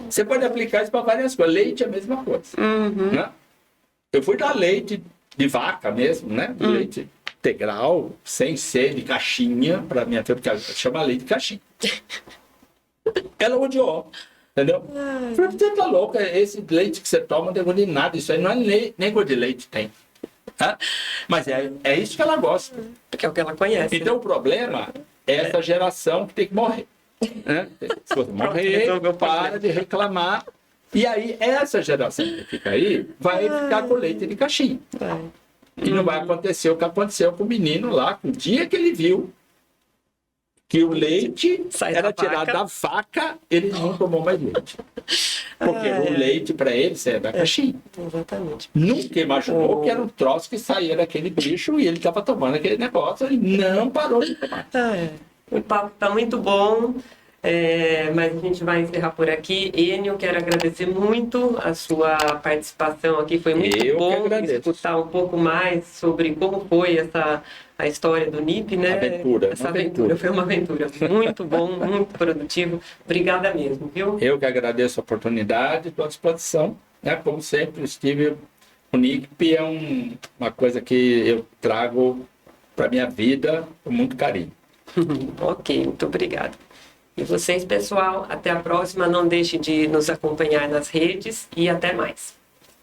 Você pode aplicar isso para várias coisas. Leite é a mesma coisa. Né? Eu fui dar leite de vaca mesmo, né? Leite integral, sem ser de caixinha, para minha filha, porque chama leite de caixinha. Ela odiou, entendeu? Falei, você tá louca, esse leite que você toma não tem gosto de nada, isso aí não é nem gosto de leite tem. Tá? Mas é isso que ela gosta. Porque é o que ela conhece. Então o problema é essa geração que tem que morrer. Né? Se você morrer, resolveu o para problema. de reclamar. E aí, essa geração que fica aí vai ficar com leite de caixinha. Vai. E não vai acontecer o que aconteceu com o menino lá, o dia que ele viu que o leite Sai era da tirado vaca. da vaca, ele não tomou mais leite. Porque o leite, para ele, é da caixinha. Exatamente. Nunca imaginou que era um troço que saía daquele bicho e ele estava tomando aquele negócio e não parou de tomar. O papo está muito bom, mas a gente vai encerrar por aqui. Enio, quero agradecer muito a sua participação aqui. Foi muito Eu que bom agradeço. escutar um pouco mais sobre como foi a história do NIP, né? Aventura, Essa uma aventura. aventura. Foi uma aventura muito bom, muito produtivo. Obrigada mesmo, viu? Eu que agradeço a oportunidade, estou à disposição. Né? Como sempre, estive. O NIP é uma coisa que eu trago para minha vida com muito carinho. Ok, muito obrigada. E vocês, pessoal, até a próxima. Não deixe de nos acompanhar nas redes e até mais.